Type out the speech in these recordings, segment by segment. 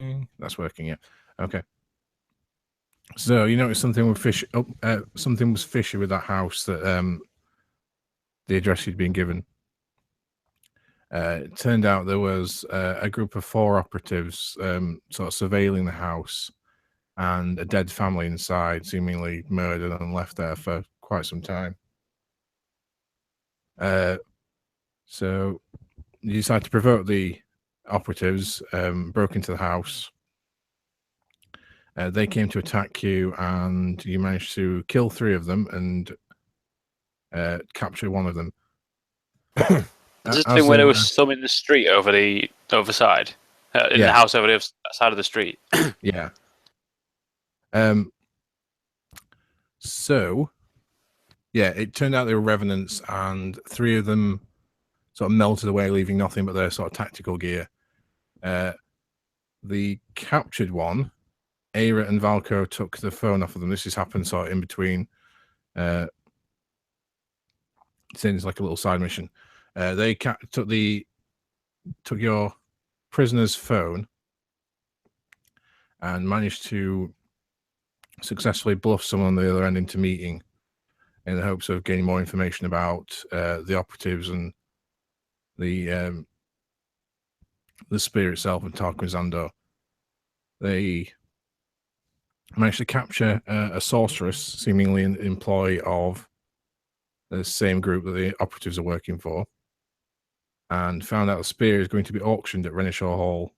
working? That's working, yeah. Okay. So you notice something was fishy. Something was fishy with that house that the address you'd been given. It turned out there was a group of 4 operatives sort of surveilling the house, and a dead family inside, seemingly murdered and left there for quite some time. So you decide to provoke the operatives, broke into the house. They came to attack you, and you managed to kill 3 of them and capture one of them. Is this the thing where there was some in the street over the side? In the house over the other side of the street? Yeah. So, yeah, it turned out they were revenants, and 3 of them sort of melted away, leaving nothing but their sort of tactical gear. The captured one, Aira and Valko took the phone off of them. This has happened sort of in between. Seems like a little side mission. They took your prisoner's phone and managed to successfully bluff someone on the other end into meeting in the hopes of gaining more information about the operatives and the spear itself and Tarquin Zandor. They managed to capture a sorceress, seemingly an employee of the same group that the operatives are working for, and found out the spear is going to be auctioned at Renishaw Hall,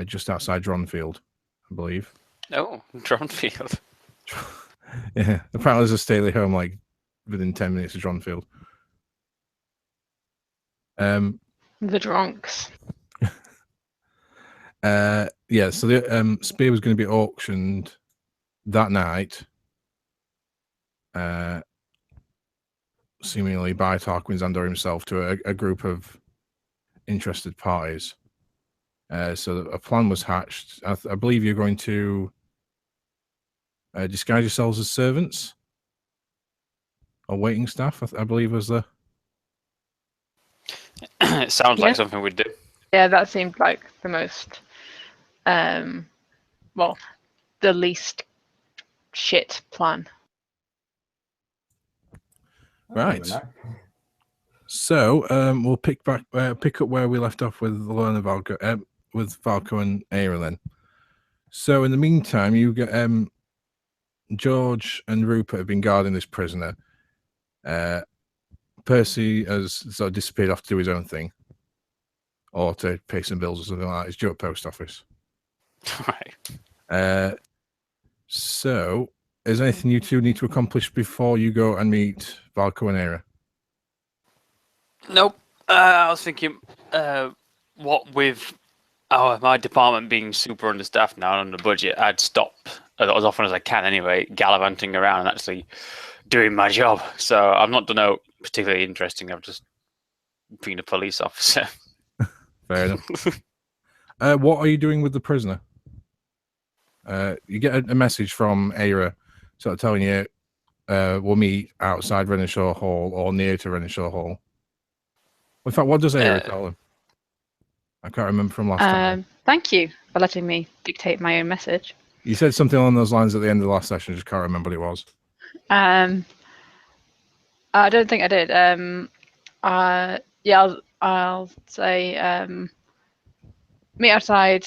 just outside Dronfield, I believe. Oh, Dronfield. Yeah, apparently there's a Staley home like within 10 minutes of Dronfield. The drunks. Yeah, so the spear was going to be auctioned that night, seemingly by Tarquin Zandor himself to a group of interested parties. So a plan was hatched. I believe you're going to disguise yourselves as servants or waiting staff, I believe was the... It sounds like something we'd do. Yeah, that seemed like the most, well, the least shit plan. Right. So we'll pick up where we left off with Lorna Valko, with Valko and Aira then. So in the meantime, you get George and Rupert have been guarding this prisoner. Percy has sort of disappeared off to do his own thing, or to pay some bills or something like that. He's due at post office. Right. So, is there anything you two need to accomplish before you go and meet Valko and Aira? Nope. I was thinking, what with my department being super understaffed now and under budget, I'd stop as often as I can anyway, gallivanting around and actually doing my job. So I've not done no particularly interesting. I've just been a police officer. Fair enough. What are you doing with the prisoner? You get a message from Aira sort of telling you we'll meet outside Renishaw Hall or near to Renishaw Hall. In fact, what does Aira tell him? I can't remember from last time. Thank you for letting me dictate my own message. You said something along those lines at the end of the last session. I just can't remember what it was. I don't think I did. Yeah, I'll say meet outside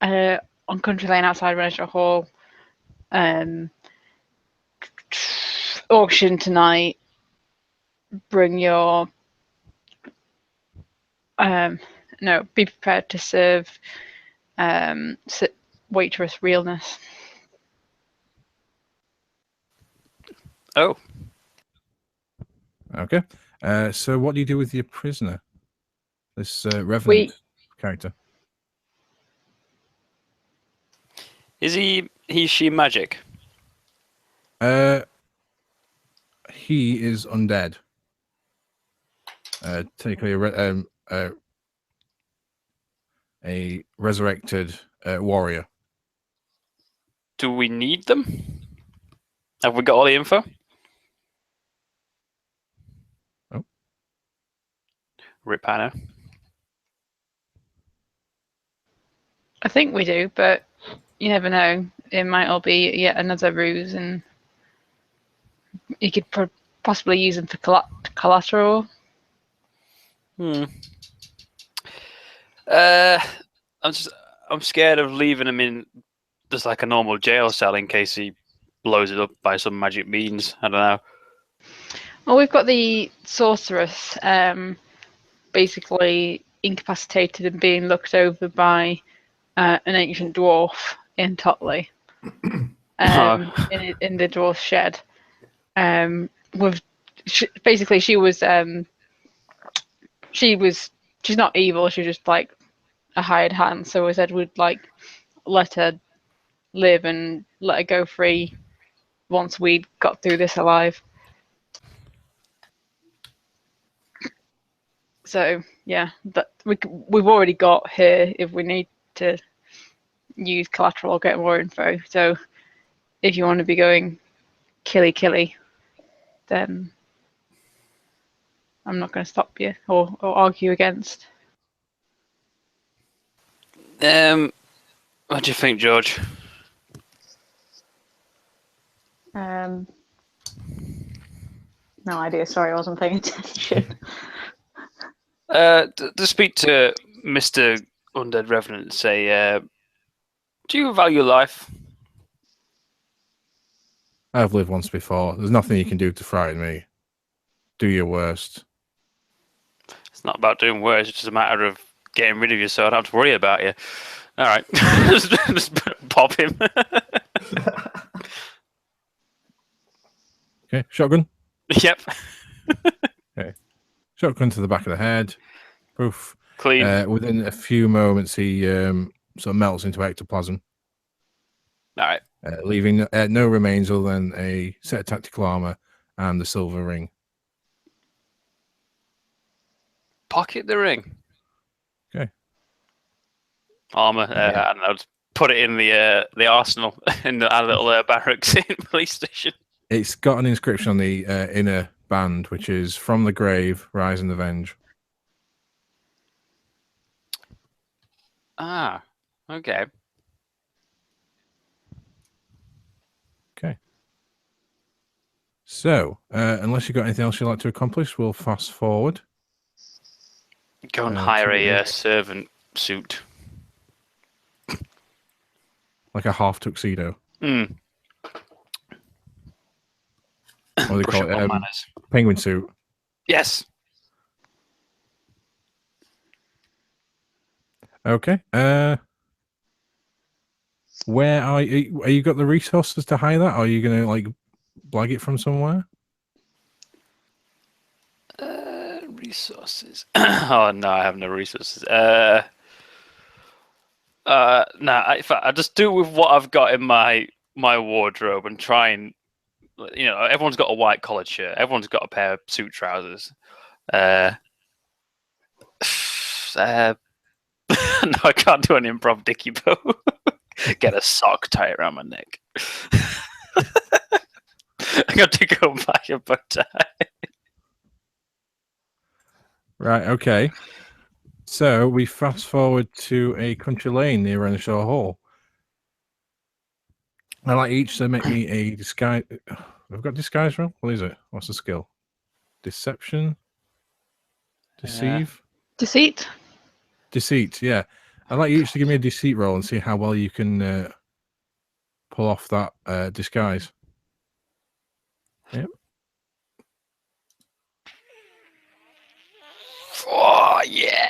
on Country Lane outside Renishaw Hall. Auction tonight. Bring your no. Be prepared to serve waitress realness. Oh. Okay. So what do you do with your prisoner? This Revenant character. Is she magic? He is undead. Technically a resurrected warrior. Do we need them? Have we got all the info? Oh. Rip Hannah. I think we do, but you never know. It might all be yet another ruse, and you could possibly use them for collateral. I'm scared of leaving him in just like a normal jail cell in case he blows it up by some magic means. I don't know. Well, we've got the sorceress, basically incapacitated and being looked over by an ancient dwarf in Totley, in the dwarf shed. Basically, she's not evil. She's just like a hired hand. So we said we'd like let her live and let her go free once we got through this alive. So yeah, that we've already got her if we need to use collateral or get more info. So if you want to be going killy, then I'm not going to stop you or argue against. What do you think, George? No idea. Sorry, I wasn't paying attention. To speak to Mr. Undead Revenant and say, do you value life? I've lived once before. There's nothing you can do to frighten me. Do your worst. It's not about doing worse. It's just a matter of getting rid of you so I don't have to worry about you. All right. just pop him. Okay, shotgun. Yep. Okay. Shotgun to the back of the head. Poof. Clean. Within a few moments, he sort of melts into ectoplasm. All right. Leaving no remains other than a set of tactical armor and the silver ring. Pocket the ring. Okay. Armor. Yeah. I don't know. Just put it in the arsenal in our little barracks in police station. It's got an inscription on the inner band, which is "From the grave, rise and avenge." Ah. Okay. Okay. So, unless you've got anything else you'd like to accomplish, we'll fast forward. Go and to hire the- a servant suit. like a half tuxedo. Mm. What do they Brush call up it? on manners. Penguin suit. Yes. Okay. Where are you? Are you got the resources to hire that? Or are you going to like blag it from somewhere? Resources. Oh no, I have no resources. No, in fact, I just do with what I've got in my wardrobe and try and, everyone's got a white collared shirt. Everyone's got a pair of suit trousers. No, I can't do an improv dicky bow. Get a sock tie around my neck. I got to go buy a bow tie. Right. Okay. So we fast forward to a country lane near Renishaw Hall. I'd like each to make me a disguise. I've got disguise roll. What is it? What's the skill? Deception. Deceive. Deceit. Deceit. Yeah. I'd like you each to give me a deceit roll and see how well you can pull off that disguise. Yep. Oh yeah.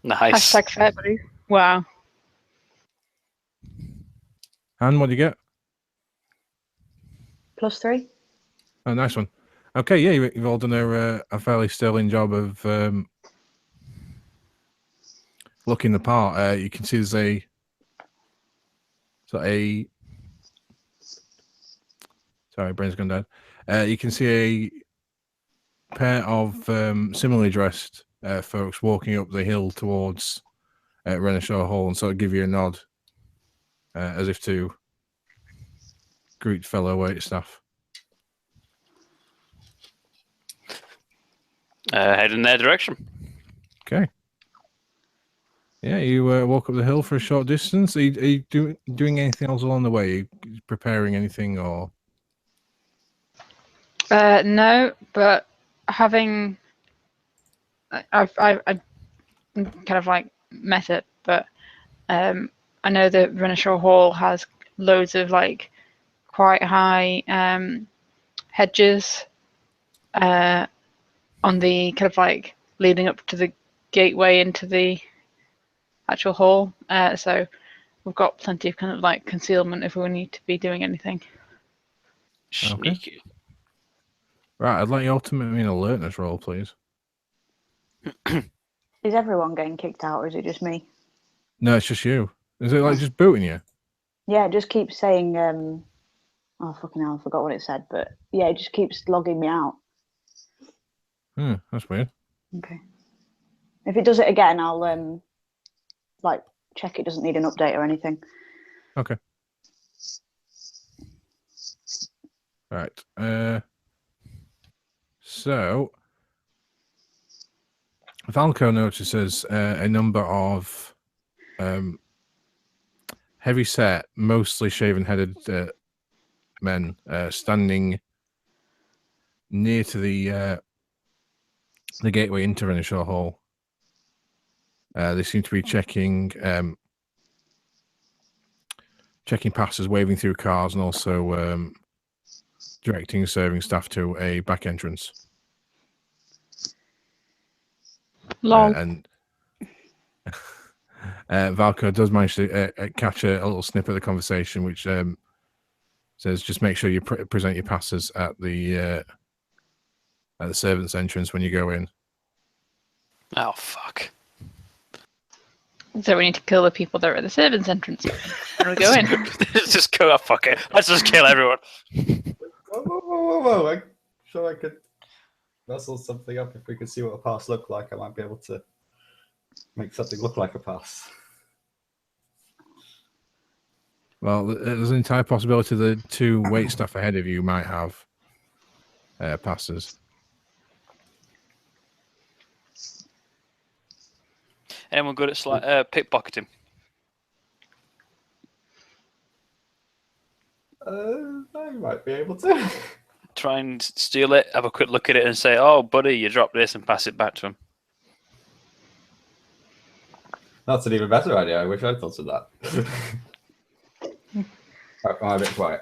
Nice. Hashtag February. Wow. And what do you get? +3. Oh, nice one. Okay, yeah, you've all done a fairly sterling job of looking the part. You can see there's a sorry, brain's gone down. You can see a pair of similarly dressed folks walking up the hill towards Renishaw Hall and sort of give you a nod as if to greet fellow wait staff. Head in their direction. Okay. Yeah, you walk up the hill for a short distance. Are you doing anything else along the way? Are you preparing anything or? No, but having I've kind of like met it, but I know that Renishaw Hall has loads of like quite high hedges on the kind of like leading up to the gateway into the actual hall. So we've got plenty of kind of like concealment if we need to be doing anything. Sneaky. Right, I'd like you all to make me an alertness roll, please. Is everyone getting kicked out, or is it just me? No, it's just you. Is it like just booting you? Yeah, it just keeps saying. Oh fucking hell! I forgot what it said, but yeah, it just keeps logging me out. That's weird. Okay. If it does it again, I'll like check it doesn't need an update or anything. Okay. Right. So Valco notices a number of heavy set, mostly shaven-headed men standing near to the gateway into Renishaw Hall. They seem to be checking passes, waving through cars, and also directing serving staff to a back entrance. Lol. And Valco does manage to catch a little snippet of the conversation, which says, "Just make sure you present your passes at the servants' entrance when you go in." Oh fuck! So we need to kill the people that are at the servants' entrance when we go in. Let's just go. Oh, fuck it. Let's just kill everyone. Whoa. I'm sure I could rustle something up if we could see what a pass looked like. I might be able to make something look like a pass. Well, there's an entire possibility the two wait staff ahead of you might have passes. Anyone good at pickpocketing? I might be able to. Try and steal it, have a quick look at it and say, "Oh, buddy, you dropped this," and pass it back to him. That's an even better idea. I wish I'd thought of that. Am I a bit quiet?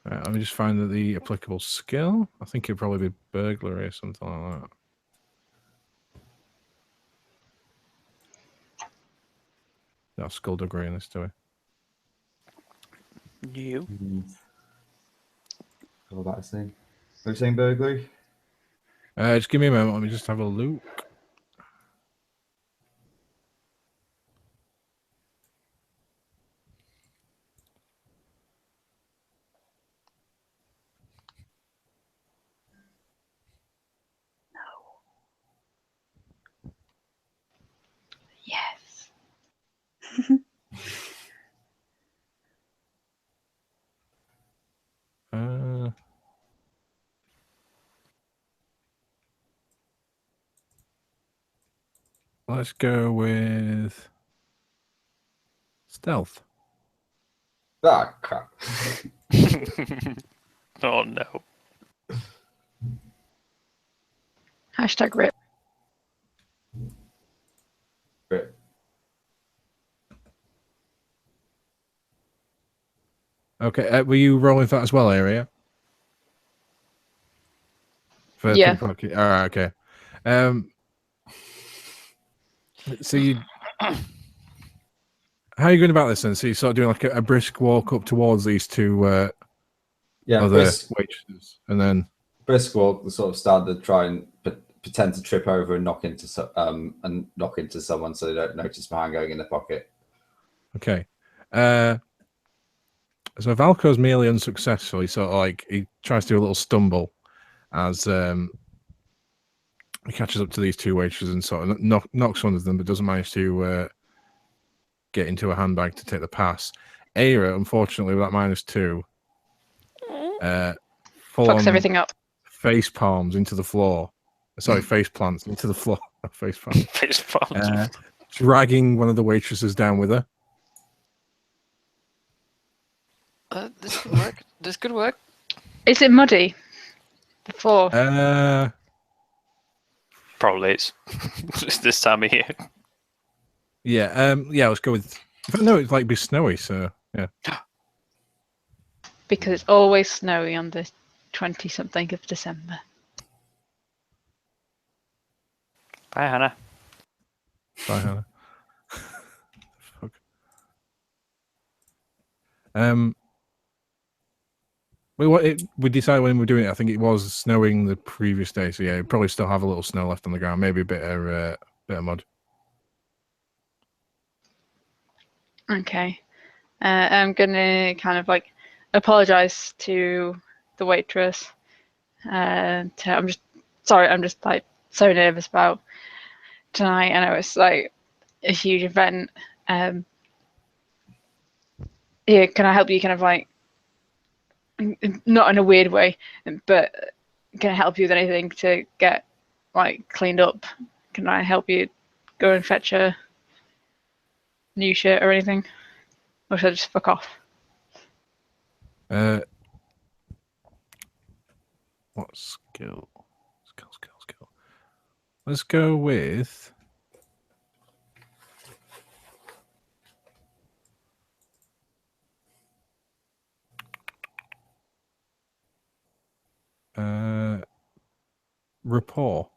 Right, let me just find the applicable skill. I think it'd probably be burglary or something like that. No, skullduggery in this, do we? You. What about a thing? Are you saying burglary? Just give me a moment. Let me just have a look. Yes. Let's go with stealth. Ah, crap. Oh no. Hashtag rip. Great. Okay, were you rolling for that as well, Area? For Yeah. pickpocket? All right, okay. So you, how are you going about this then? So you're sort of doing like a brisk walk up towards these two Yeah, other waitresses, and then brisk walk, the sort of standard. Try and pretend to trip over and knock into someone so they don't notice my hand going in their pocket. okay. So Valco's merely unsuccessful. He sort of like he tries to do a little stumble as he catches up to these two waitresses and sort of knocks one of them, but doesn't manage to get into a handbag to take the pass. Aira, unfortunately, with that -2, Fucks everything up. face palms into the floor. Sorry, face plants into the floor. Face palms. Face palms. Dragging one of the waitresses down with her. This could work. This could work. Is it muddy? The floor. Probably it's this time of year. Yeah. Let's go with. No, it's like be snowy. So yeah. Because it's always snowy on the 20-something of December. Bye, Hannah. Bye, Hannah. Fuck. We decided when we were doing it. I think it was snowing the previous day, so yeah, probably still have a little snow left on the ground, maybe a bit of mud. Okay. I'm gonna kind of like apologize to the waitress. I'm just like so nervous about tonight. I know it's like a huge event. Yeah, can I help you kind of like, not in a weird way, but can I help you with anything to get like cleaned up? Can I help you go and fetch a new shirt or anything? Or should I just fuck off? What skill? Skill. Let's go with. Rapport.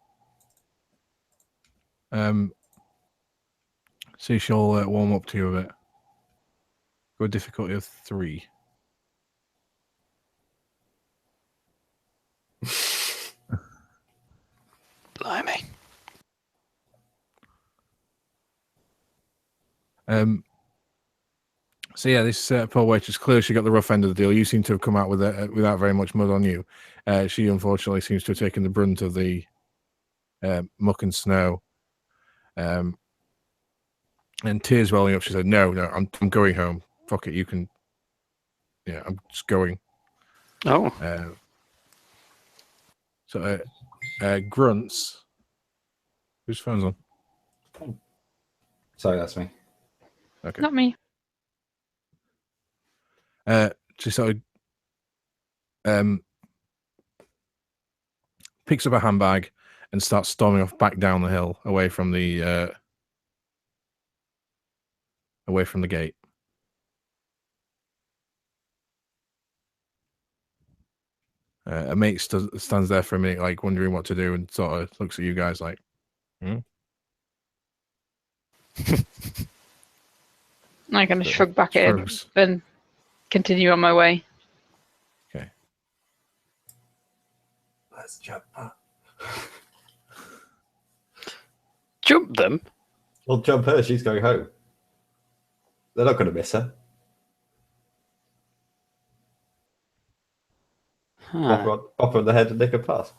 See, she'll warm up to you a bit. Go difficulty of 3. Blimey. So yeah, this poor waitress, clearly she got the rough end of the deal. You seem to have come out with it without very much mud on you. She unfortunately seems to have taken the brunt of the muck and snow. And tears welling up, she said, "No, I'm going home. Fuck it, you can." Yeah, I'm just going. Oh. Grunts. Whose phone's on? Sorry, that's me. Okay. Not me. She sort of picks up a handbag and starts storming off back down the hill away from the gate. A mate stands there for a minute, like wondering what to do, and sort of looks at you guys like, I kind of shrug back at him shrugs. and continue on my way. Okay. Let's jump. Jump them? Well, jump her. She's going home. They're not going to miss her. Pop her on the head and nick her pass.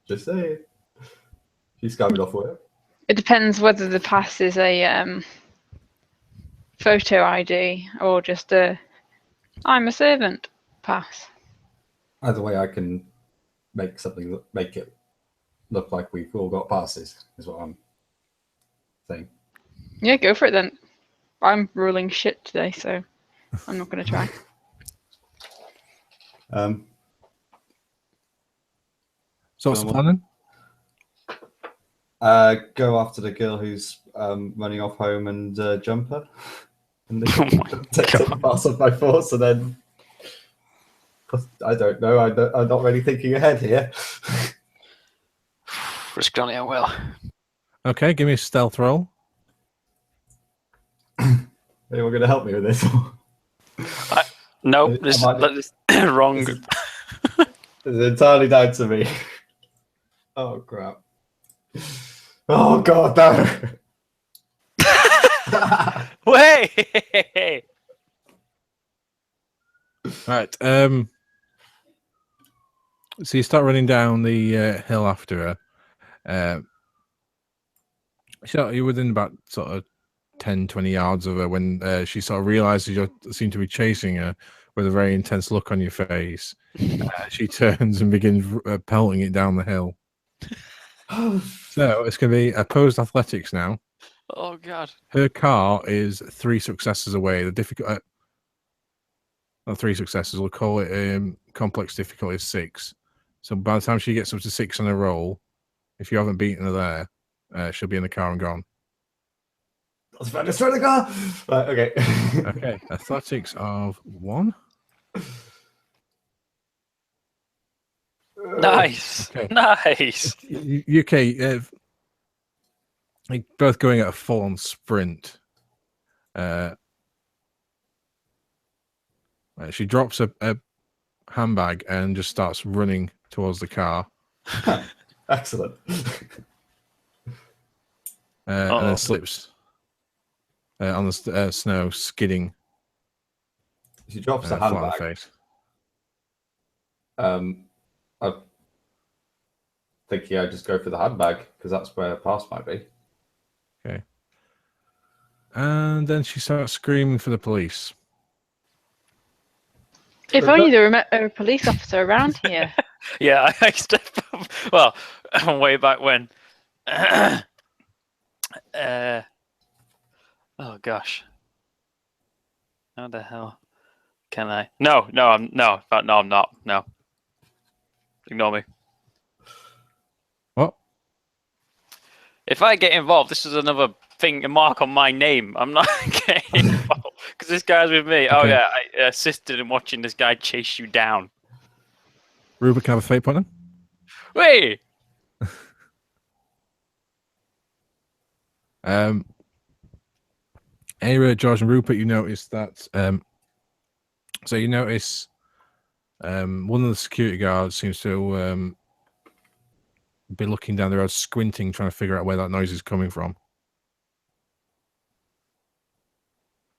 Just saying. She's coming off work. It depends whether the pass is a photo ID or just a "I'm a servant" pass. Either way, I can make it look like we've all got passes. Is what I'm saying. Yeah, go for it then. I'm ruling shit today, so I'm not going to try. So what's the plan then? Go after the girl who's running off home and jump her. And Oh my take the pass off by force, and then I don't know. I'm not really thinking ahead here. Risk on it, I will. Okay, give me a stealth roll. Anyone going to help me with this? No, this is wrong. It's entirely down to me. Oh crap! Oh god, no! Wait! Right. So you start running down the hill after her. So you're within about sort of 10, 20 yards of her when she sort of realizes you seem to be chasing her. with a very intense look on your face. She turns and begins pelting it down the hill. So it's going to be opposed athletics now. Oh God. Her car is 3 successes away. The difficult, not 3 successes. We'll call it complex difficulty of 6. So by the time she gets up to 6 on a roll, if you haven't beaten her there, she'll be in the car and gone. Let's find destroy the car. Right, okay. Okay, athletics of 1. Nice. Okay. Nice. UK, both going at a full-on sprint. She drops a handbag and just starts running towards the car. Excellent. And then slips on the snow, skidding. She drops the flat on the handbag. face. I think I just go for the handbag because that's where pass might be. Okay. And then she starts screaming for the police. If only there were a police officer around here. Yeah, I step up. Well, way back when. Oh gosh. How the hell can I? No, I'm not. No. Ignore me. What? If I get involved, this is another thing, a mark on my name. I'm not getting involved because this guy's with me. Oh Okay. yeah, I assisted in watching this guy chase you down. Rupert, can I have a fate point then? Wait. Anyway, George and Rupert, you notice that. So you notice one of the security guards seems to be looking down the road, squinting, trying to figure out where that noise is coming from.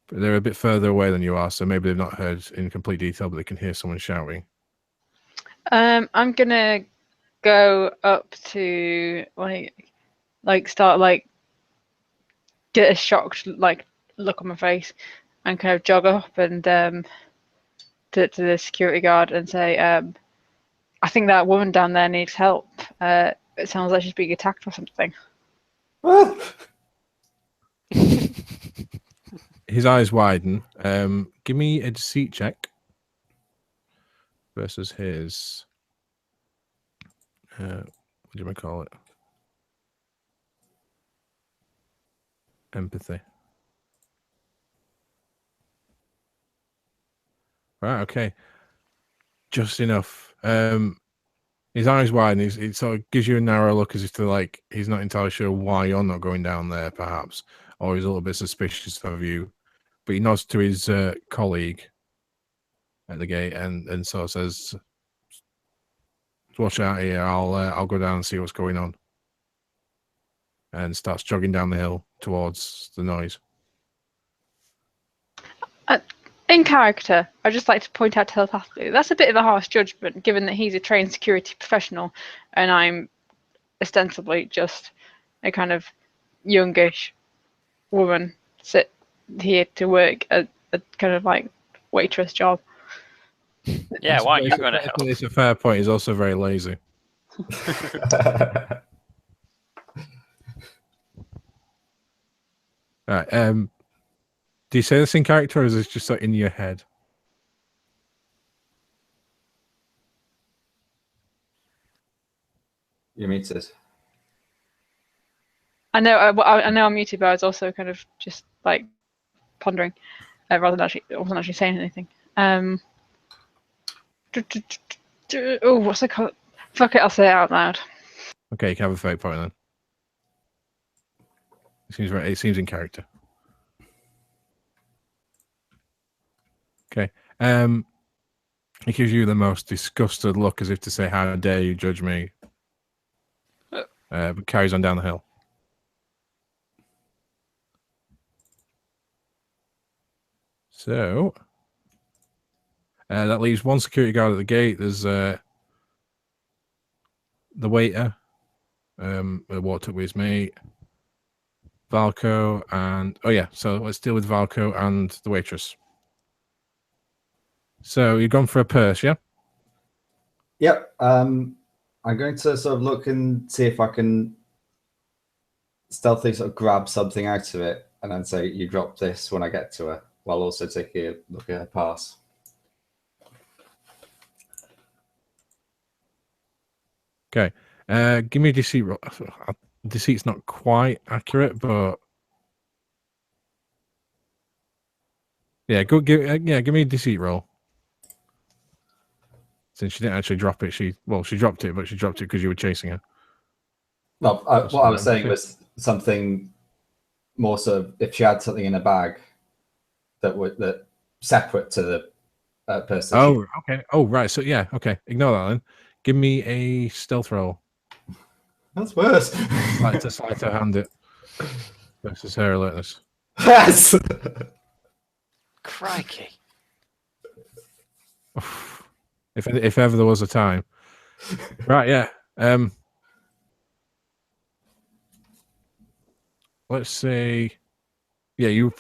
But they're a bit further away than you are, so maybe they've not heard in complete detail, but they can hear someone shouting. I'm gonna go up to start get a shocked look on my face and kind of jog up and to the security guard and say, I think that woman down there needs help. It sounds like she's being attacked or something. His eyes widen. Give me a deceit check versus his. What do you call it? Empathy. Right. Okay. Just enough. His eyes widen. It sort of gives you a narrow look as if to he's not entirely sure why you're not going down there, perhaps, or he's a little bit suspicious of you. But he nods to his colleague at the gate and sort of says, "Watch out here. I'll go down and see what's going on." And starts jogging down the hill towards the noise. In character, I'd just like to point out telepathically, that's a bit of a harsh judgment, given that he's a trained security professional and I'm ostensibly just a kind of youngish woman sit here to work a kind of waitress job. Yeah, why aren't you going to help? It's a fair point. He's also very lazy. All right. Do you say this in character, or is this just in your head? You muted. I know I'm muted, but I was also kind of just pondering, rather than I wasn't actually saying anything. Oh, what's it called? Fuck it, I'll say it out loud. Okay, you can have a fate point then. It seems right. It seems in character. Okay. He gives you the most disgusted look, as if to say, "How dare you judge me?" But carries on down the hill. So that leaves one security guard at the gate. There's the waiter, who walked up with his mate, Valco, and so let's deal with Valco and the waitress. So you've gone for a purse, yeah? Yep. I'm going to sort of look and see if I can stealthily sort of grab something out of it and then say, you drop this when I get to her, while also taking a look at her pass. Okay. Give me a deceit roll. Deceit's not quite accurate, but yeah, give me a deceit roll. Since she didn't actually drop it, she dropped it, but she dropped it because you were chasing her. Well, what I was saying was something more sort of if she had something in a bag that separate to the person. Oh, okay. Oh, right. So yeah, okay. Ignore that then. Give me a stealth roll. That's worse. Like to sleight of hand it versus her alertness. Yes. Crikey. If ever there was a time, right? Yeah. Let's say, yeah, you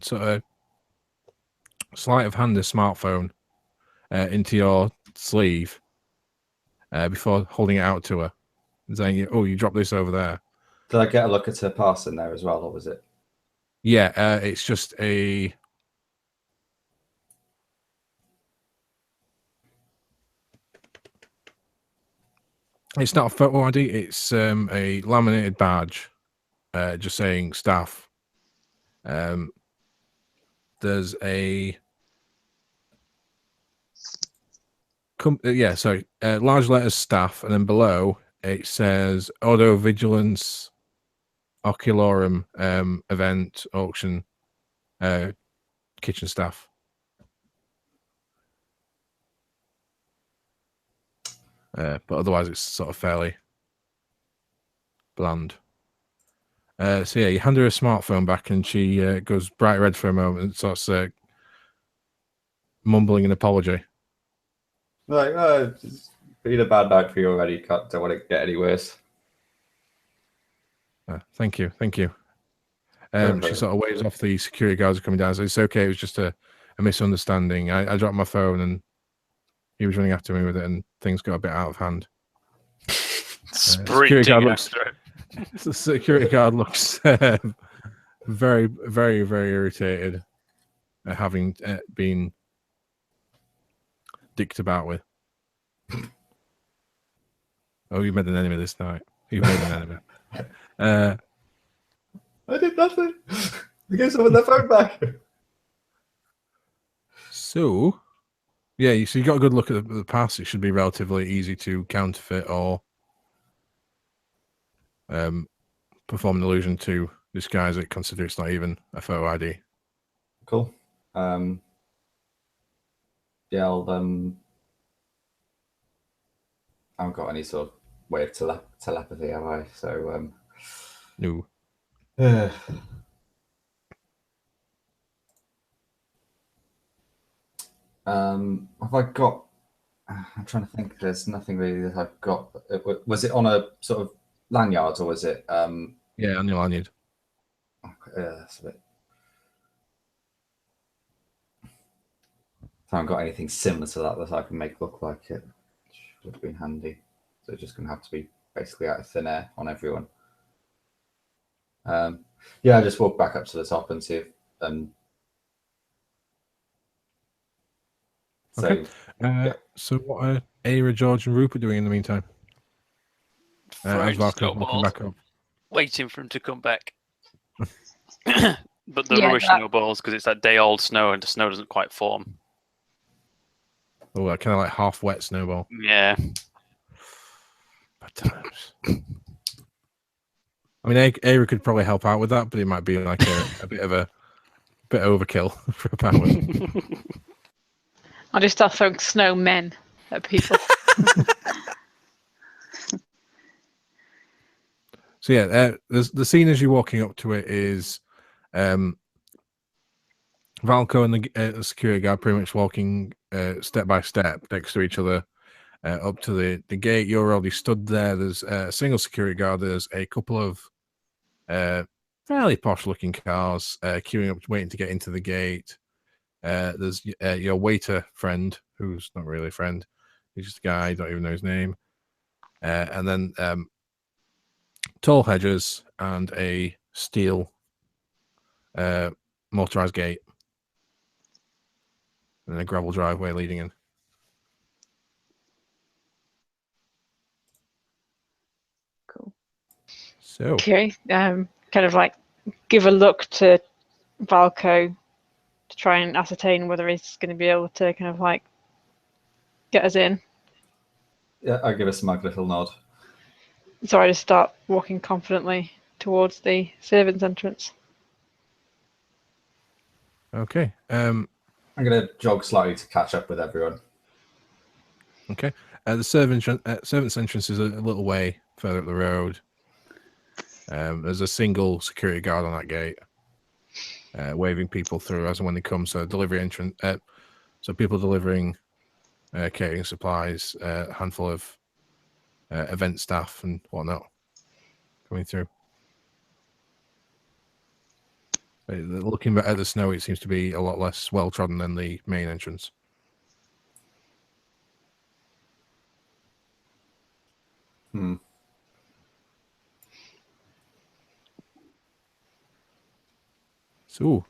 sort of sleight of hand a smartphone into your sleeve before holding it out to her, and saying, "Oh, you dropped this over there." Did I get a look at her pass in there as well, or was it? Yeah, it's just a. It's not a photo ID. It's a laminated badge, just saying staff. There's a. Large letters staff, and then below it says Auto Vigilance Ocularum event auction kitchen staff. But otherwise it's sort of fairly bland. So yeah, you hand her a smartphone back and she goes bright red for a moment and starts mumbling an apology. Like, it's been a bad night for you already. Don't want to get any worse. Thank you. Okay. She sort of waves off the security guards coming down. So it's okay. It was just a misunderstanding. I dropped my phone and he was running after me with it, and things got a bit out of hand. Sprinting after it. The security guard looks very, very, very irritated at having been dicked about with. Oh, you made an enemy this night. You made an enemy. I did nothing. I gave someone their phone back. So, yeah, so you got a good look at the pass. It should be relatively easy to counterfeit or perform an illusion to disguise it, consider it's not even a photo ID. Cool. Yeah, I'll I haven't got any sort of way of telepathy, have I? So No. Have I got? I'm trying to think. There's nothing really that I've got. Was it on a sort of lanyard or was it? Yeah, on your lanyard. That's a bit. I haven't got anything similar to that I can make look like it. Would have been handy. So it's just going to have to be basically out of thin air on everyone. Yeah, I just walk back up to the top and see if. Okay. So what are Aira, George, and Rupert doing in the meantime? Throwing As Valkyrie walking snowballs, back up. waiting for him to come back. But the Yeah, rubbish that- snowballs, because it's that day old snow and the snow doesn't quite form. Oh, kind of like half wet snowball. Yeah. Bad times. I mean, Aira could probably help out with that, but it might be like a bit overkill for a power. I'll just start throwing snowmen at people. So yeah, the scene as you're walking up to it is Valco and the security guard pretty much walking step by step next to each other up to the gate. You're already stood there. There's a single security guard. There's a couple of fairly posh looking cars queuing up, waiting to get into the gate. There's your waiter friend, who's not really a friend. He's just a guy, don't even know his name. And then tall hedges and a steel motorized gate. And a gravel driveway leading in. Cool. So, Okay. Kind of like give a look to Valco to try and ascertain whether he's going to be able to kind of like get us in. Yeah, I give a smug little nod. So I just start walking confidently towards the servants' entrance. okay. I'm going to jog slightly to catch up with everyone. Okay. The servants' entrance is a little way further up the road. There's a single security guard on that gate, waving people through as and when they come. So delivery entrance. So people delivering catering supplies, a handful of event staff and whatnot coming through. Looking at the snow, it seems to be a lot less well trodden than the main entrance. Hmm. So,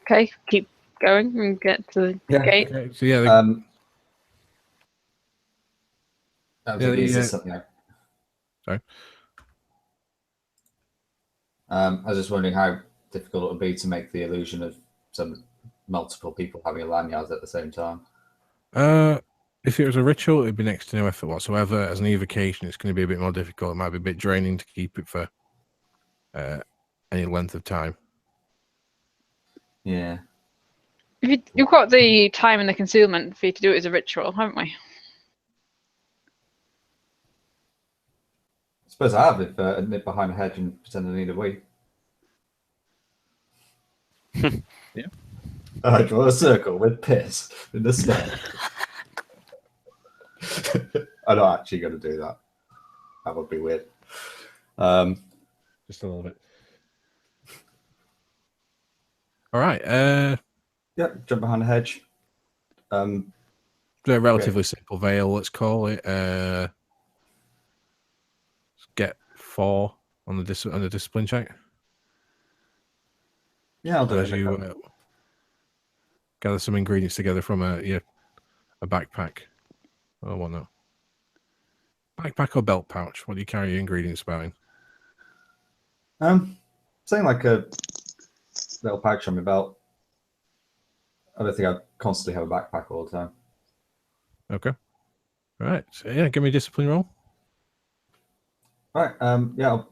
Okay, keep going and get to the Yeah. gate. okay, so yeah, Is this something? Sorry. I was just wondering how difficult it would be to make the illusion of some multiple people having a lanyard at the same time. if it was a ritual, it'd be next to no effort whatsoever. As an evocation, it's going to be a bit more difficult. It might be a bit draining to keep it for any length of time. Yeah. You've got the time and the concealment for you to do it as a ritual, haven't we? I suppose I have if I nip behind a hedge and pretend I need a wee. Yeah. I draw a circle with piss in the snow. I'm not actually going to do that. That would be weird. Just a little bit. All right. Yeah, jump behind a hedge. A relatively simple veil, let's call it. Get 4 on the discipline check. Yeah, I'll do As it. you gather some ingredients together from a backpack or whatnot. Backpack or belt pouch? What do you carry your ingredients about in? Saying like a little pouch on my belt. I don't think I constantly have a backpack all the time. Okay. All right. So yeah, give me a discipline roll. Right. Yeah, I'll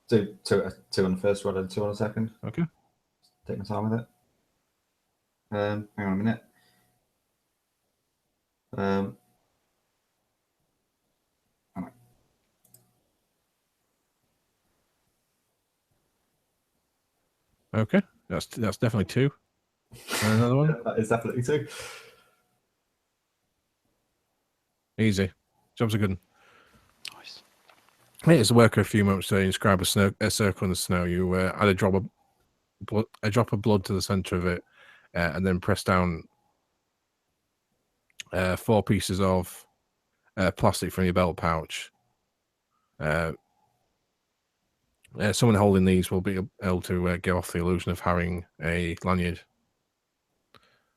do two on the first roll and 2 on the second. Okay. Take my time with it. Hang on a minute. Okay. That's definitely 2. And another one. That is definitely 2. Easy. Job's a good one. Nice. Hey, as a worker, a few moments to inscribe a circle in the snow. You add a drop of blood to the center of it, and then press down 4 pieces of plastic from your belt pouch. Someone holding these will be able to give off the illusion of having a lanyard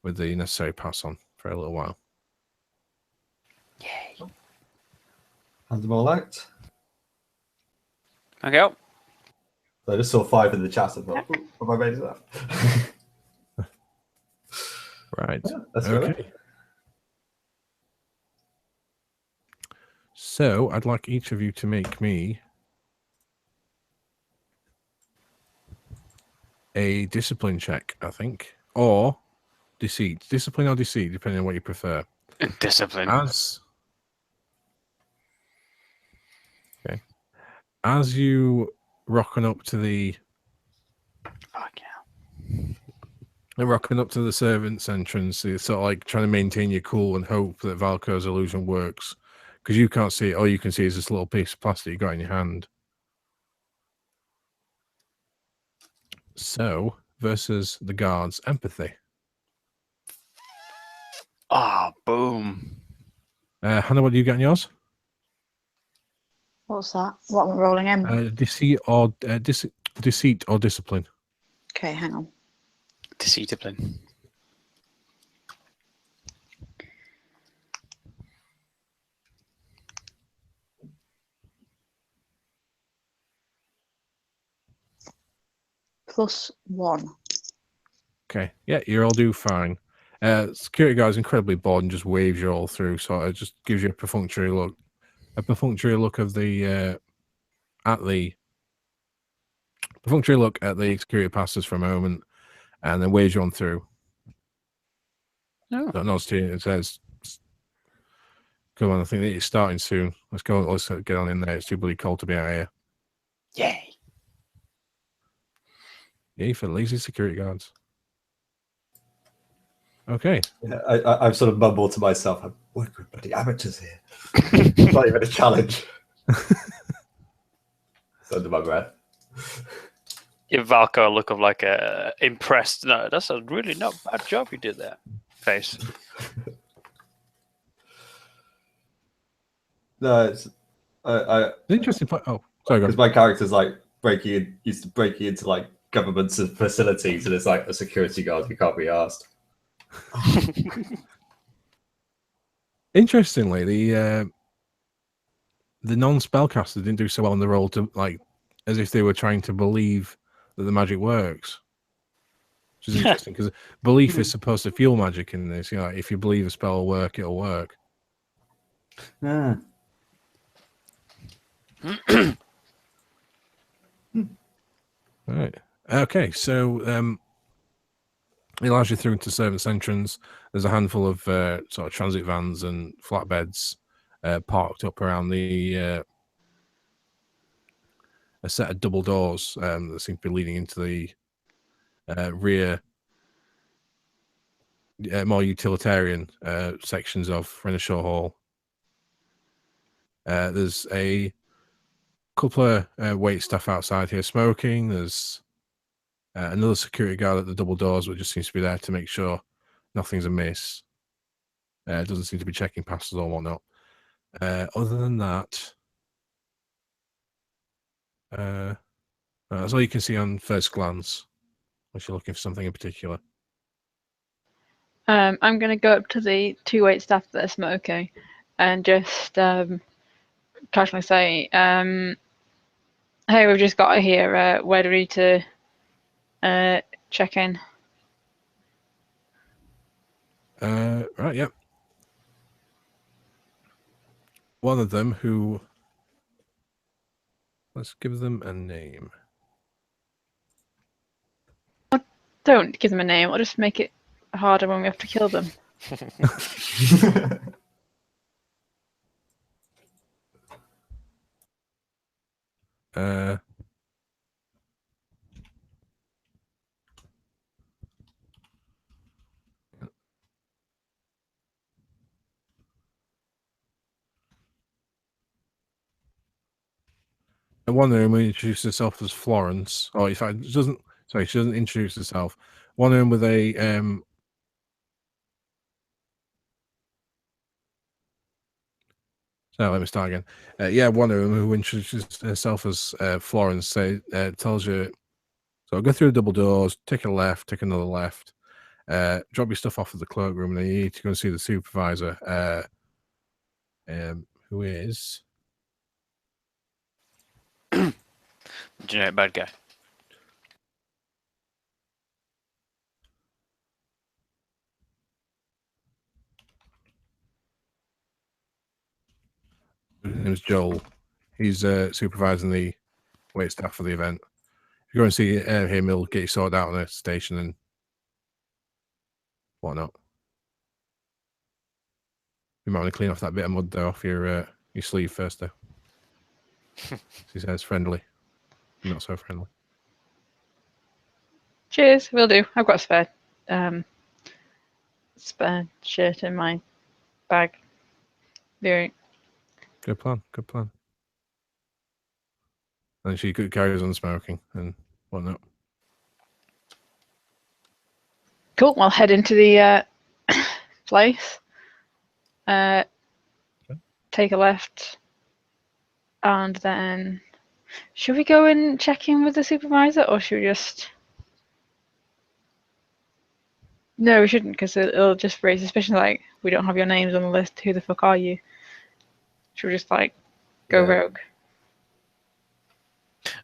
with the necessary pass on for a little while. Yay. Hand them all out. Okay. Oh, So I just saw 5 in the chat and thought, have I made it up? Right. Yeah, that's good. Okay. So I'd like each of you to make me a discipline check, I think, or deceit. Discipline or deceit, depending on what you prefer. discipline. As you rocking up to the Fuck yeah. rocking up to the servants' entrance, it's sort of like trying to maintain your cool and hope that Valco's illusion works, because you can't see it. All you can see is this little piece of plastic you got in your hand. So versus the guards, empathy. Ah, boom. Hannah, what do you get in yours? What's that? What am I rolling in? Deceit or discipline. Okay, hang on. Discipline. +1. Okay, yeah, you all do fine. Security guard is incredibly bored and just waves you all through, so it just gives you a perfunctory look of the perfunctory look at the security passes for a moment, and then waves you on through. Oh. That nods to you. It says, "Come on, I think that it's starting soon. Let's go. Let's get on in there. It's too bloody cold to be out here." Yay. Yay for lazy security guards. Okay. Yeah, I've sort of mumbled to myself, I'm working with bloody amateurs here. It's not even a challenge. It's under my breath. Give Valko a look of like a impressed. No, that's a really not bad job you did there. Face. No, it's It's interesting. Oh, sorry, because go on. my character's like used to breaking into like government facilities, and it's like a security guard who can't be asked. Interestingly, the non-spellcasters didn't do so well in the role, to like as if they were trying to believe that the magic works, which is interesting because belief is supposed to fuel magic in this. You know, like, if you believe a spell will work, it'll work. Yeah. Right. Okay. So it allows you through into servants' entrance. There's a handful of sort of transit vans and flatbeds parked up around a set of double doors that seem to be leading into the rear, more utilitarian sections of Renishaw Hall. There's a couple of wait staff outside here smoking. There's another security guard at the double doors, which just seems to be there to make sure nothing's amiss. Doesn't seem to be checking passes or whatnot. Other than that, that's all you can see on first glance, unless you're looking for something in particular. I'm going to go up to the two wait staff that are smoking and just casually say, hey, we've just got here. Where do we need to check in? Right, yep. One of them who... Let's give them a name. Don't give them a name. I'll just make it harder when we have to kill them. One of them introduces herself as Florence. Oh, in fact, she doesn't introduce herself. One of them with a So let me start again. Yeah, one of them who introduces herself as Florence tells you, so go through the double doors, take a left, take another left, drop your stuff off at the cloakroom, and then you need to go and see the supervisor, who is... Generic bad guy. His name's Joel. He's supervising the wait staff for the event. If you go and see him, he'll get you sorted out on the station and whatnot. You might want to clean off that bit of mud though off your sleeve first, though. He says friendly, not so friendly. Cheers, will do. I've got a spare shirt in my bag. Very. Good plan. Good plan. And she carries on smoking and whatnot. Cool. I'll head into the place. Take a left, and then should we go and check in with the supervisor, or should we just? No, we shouldn't, because it'll just raise suspicion. Like, we don't have your names on the list. Who the fuck are you? Should we just like go Yeah. rogue?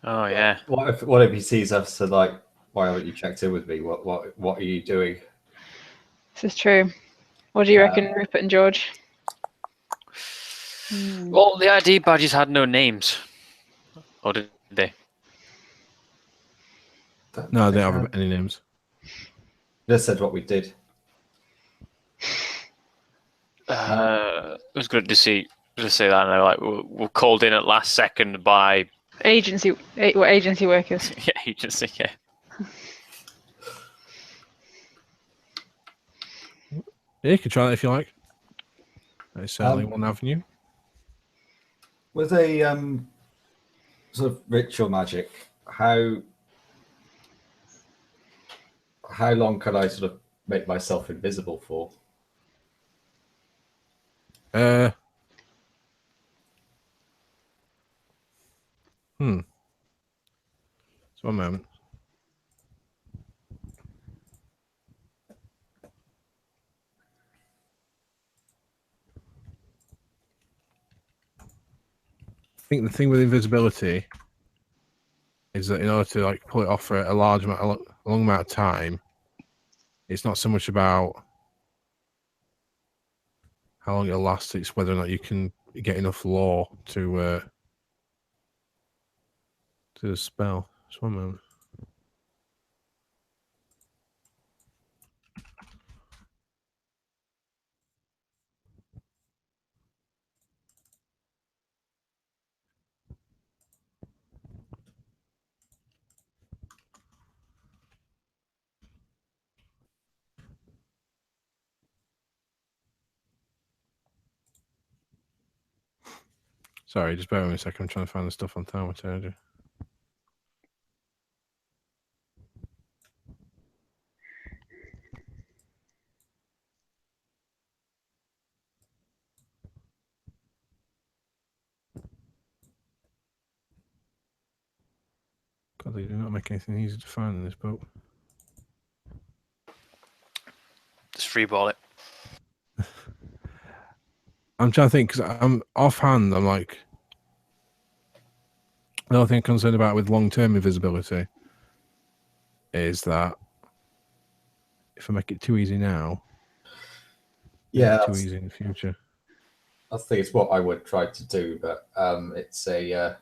Oh yeah. What if he sees us and like, why haven't you checked in with me? What are you doing? This is true. What do you reckon, Rupert and George? Well, the ID badges had no names, or did they? No, they don't have any names. Just said what we did. It was good to see. Just say that. Like we're called in at last second by Agency workers. yeah, agency. Yeah. Yeah, you can try that if you like. It's certainly one avenue. With a sort of ritual magic, how long can I sort of make myself invisible for? Just one moment. I think the thing with invisibility is that in order to like pull it off for a long amount of time, it's not so much about how long it'll last; it's whether or not you can get enough lore to the spell. Just one moment. Sorry, just bear with me a second. I'm trying to find the stuff on Thaumaturgy. God, they do not make anything easy to find in this book. Just freeball it. I'm trying to think because I'm offhand. I'm like, the only thing I'm concerned about with long-term invisibility is that if I make it too easy now, Yeah, too easy in the future. I think it's what I would try to do, but it's a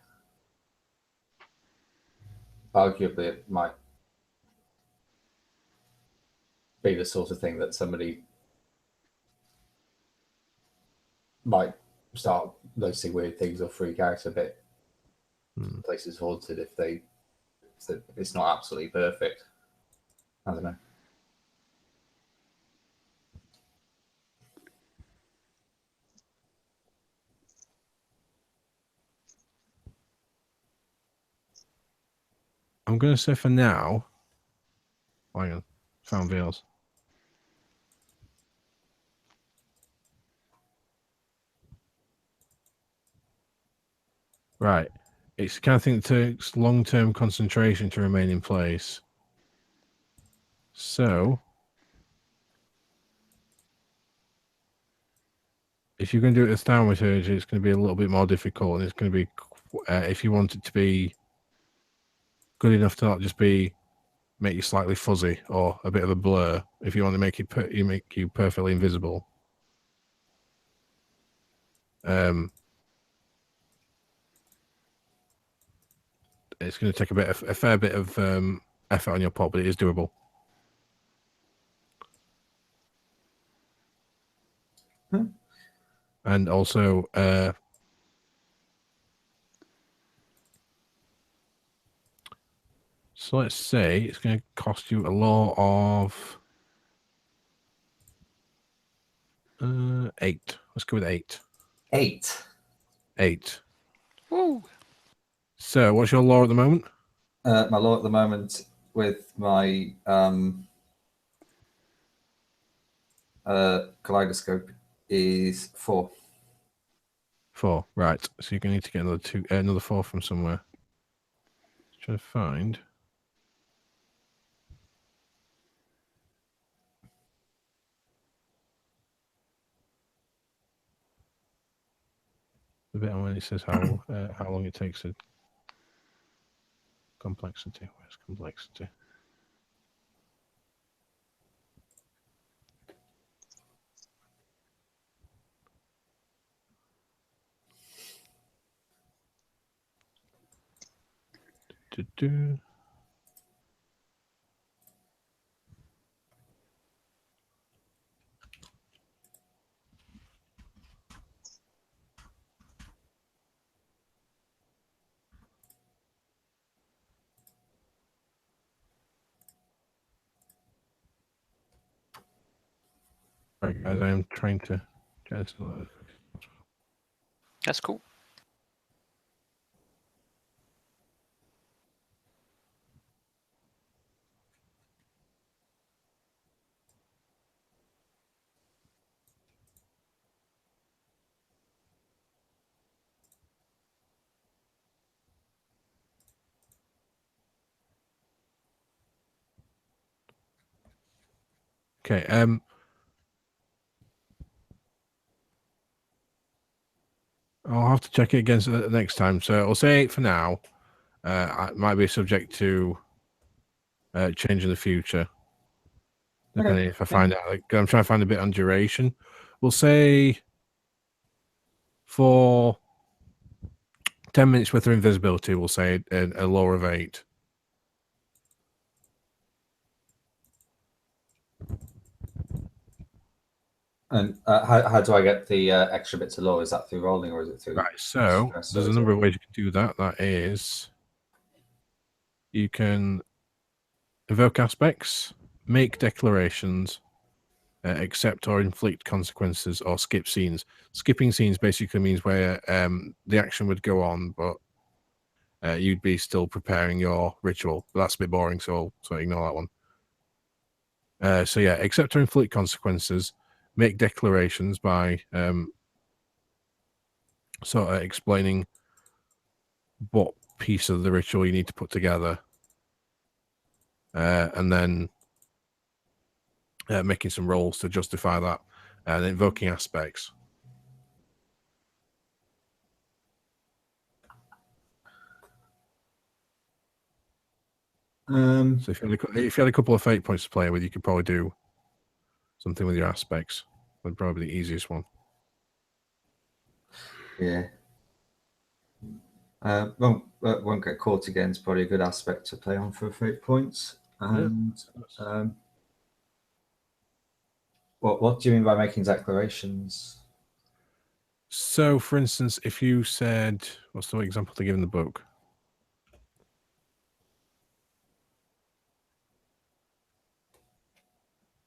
arguably it might be the sort of thing that somebody might start noticing weird things or freak out a bit. Places haunted if it's not absolutely perfect. I don't know. I'm going to say for now. Hang on, found Veils. Right. It's the kind of thing that takes long-term concentration to remain in place. So, if you're going to do it with Thaumaturgy, it's going to be a little bit more difficult, and it's going to be, if you want it to be good enough to not just be make you slightly fuzzy or a bit of a blur. If you want to make it, make you perfectly invisible. It's going to take a fair bit of effort on your part, but it is doable. And also, so let's say it's going to cost you a lore of 8. Let's go with 8. 8. Woo. So, what's your lore at the moment? My lore at the moment with my Kaleidoscope is 4. 4. Right. So you're gonna need to get another 4 from somewhere. Try to find. The bit on when it says how long it takes to complexity. Where's complexity? Do-do. Right, guys, I am trying to get this. That's cool. Okay. I'll have to check it again next time. So I'll say 8 for now. It might be subject to change in the future. Depending if I find out. Like, I'm trying to find a bit on duration. We'll say for 10 minutes worth of invisibility, we'll say a lower of 8. And how do I get the extra bits of law? Is that through rolling or is it through? Right. So there's a number of ways you can do that. That is, you can evoke aspects, make declarations, accept or inflict consequences, or skip scenes. Skipping scenes basically means where the action would go on, but you'd be still preparing your ritual. But that's a bit boring, so ignore that one. So yeah, accept or inflict consequences, make declarations by sort of explaining what piece of the ritual you need to put together, and then making some rolls to justify that, and invoking aspects. So if you had a couple of fate points to play with, you could probably do something with your aspects. Would probably be the easiest one. Yeah. Won't get caught again is probably a good aspect to play on for fate points. And what do you mean by making declarations? So, for instance, if you said, what's the example to give in the book?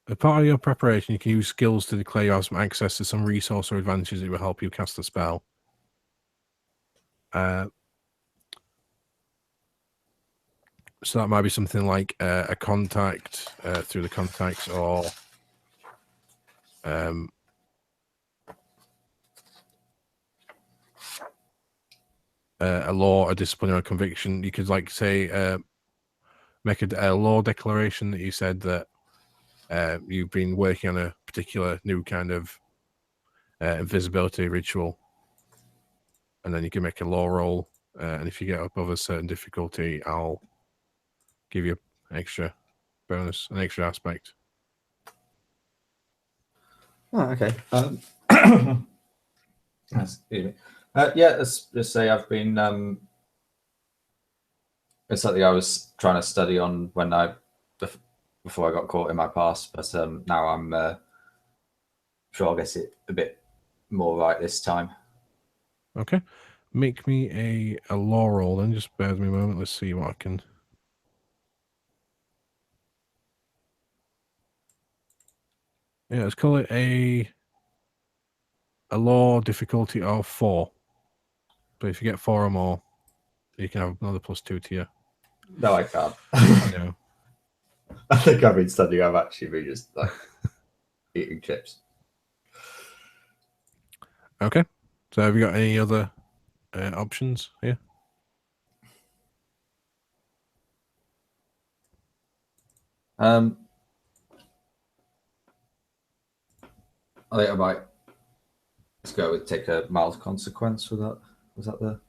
As part of your preparation, you can use skills to declare you have some access to some resource or advantages that will help you cast a spell. So that might be something like a contact through the contacts, or a law, a discipline, or a conviction. You could like say make a law declaration that you said that you've been working on a particular new kind of invisibility ritual, and then you can make a law roll, and if you get above a certain difficulty, I'll give you an extra bonus, an extra aspect. Oh, okay. Excuse me. Yeah, let's say I've been. It's something I was trying to study on before I got caught in my past, but now I'm sure I'll get it a bit more right this time. Okay, make me a law roll then. Just bear with me a moment. Let's see what I can. Yeah, let's call it a law difficulty of 4. But if you get 4 or more, you can have another +2 to you. No, I can't. I know. I think I've been studying. I've actually been just like eating chips. Okay. So have you got any other options here? I think I might let's go with take a mild consequence for that. Was that the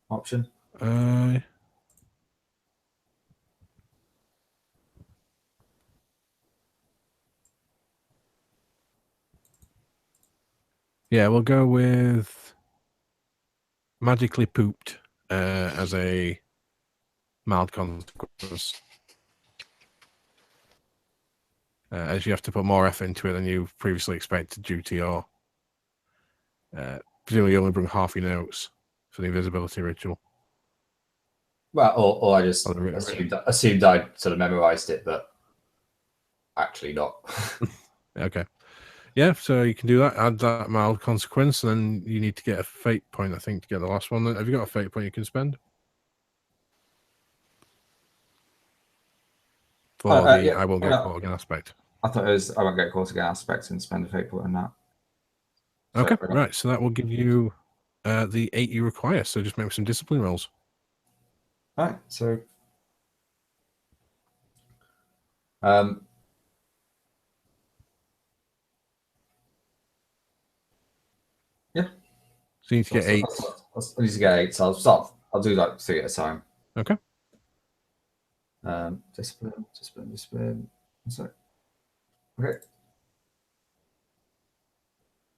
option? Yeah, we'll go with magically pooped as a mild consequence. As you have to put more effort into it than you previously expected due to your presumably you only bring half your notes for the invisibility ritual. Well, or I just Oh, the ritual. assumed I'd sort of memorized it, but actually not. Okay. Yeah, so you can do that, add that mild consequence, and then you need to get a fate point, I think, to get the last one. Have you got a fate point you can spend? For the yeah, I won't get no. caught again aspect. I thought it was I won't get caught again aspect and spend a fate point on that. So, Okay, right. So that will give you the 8 you require. So just make some discipline rolls. All right, so yeah. So you need to get 8. I need to get 8, so I'll start. I'll do like 3 at a time. Okay. Discipline. So, okay.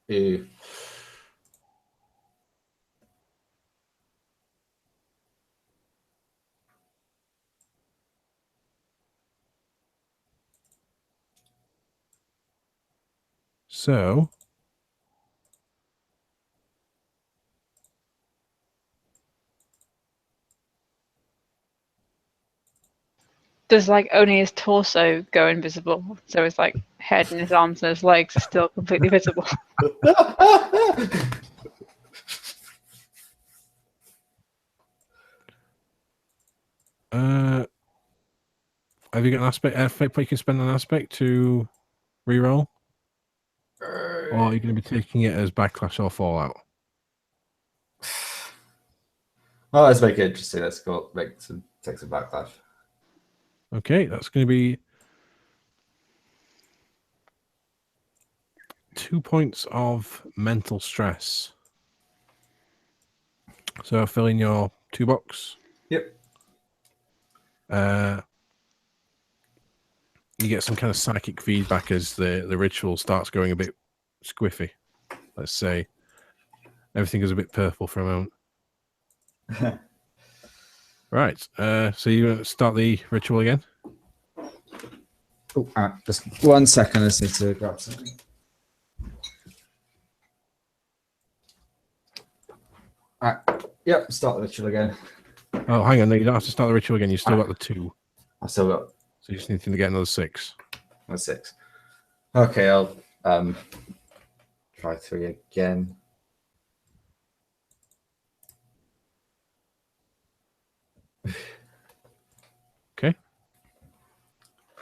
Ew. So Does like only his torso go invisible? So his like head and his arms and his legs are still completely visible. have you got an aspect fate point you can spend an aspect to reroll? Or are you going to be taking it as backlash or fallout? Oh, let's make it interesting. Let's go take some backlash. Okay, that's going to be 2 points of mental stress. So fill in your 2 box. Yep. You get some kind of psychic feedback as the ritual starts going a bit squiffy. Let's say everything goes a bit purple for a moment. Right. So you start the ritual again? Oh, just 1 second. I just need to grab something. All right. Yep. Start the ritual again. Oh, hang on. No, you don't have to start the ritual again. You still got the 2. I still got So you just need to get another 6. a 6. Okay, I'll try 3 again. Okay.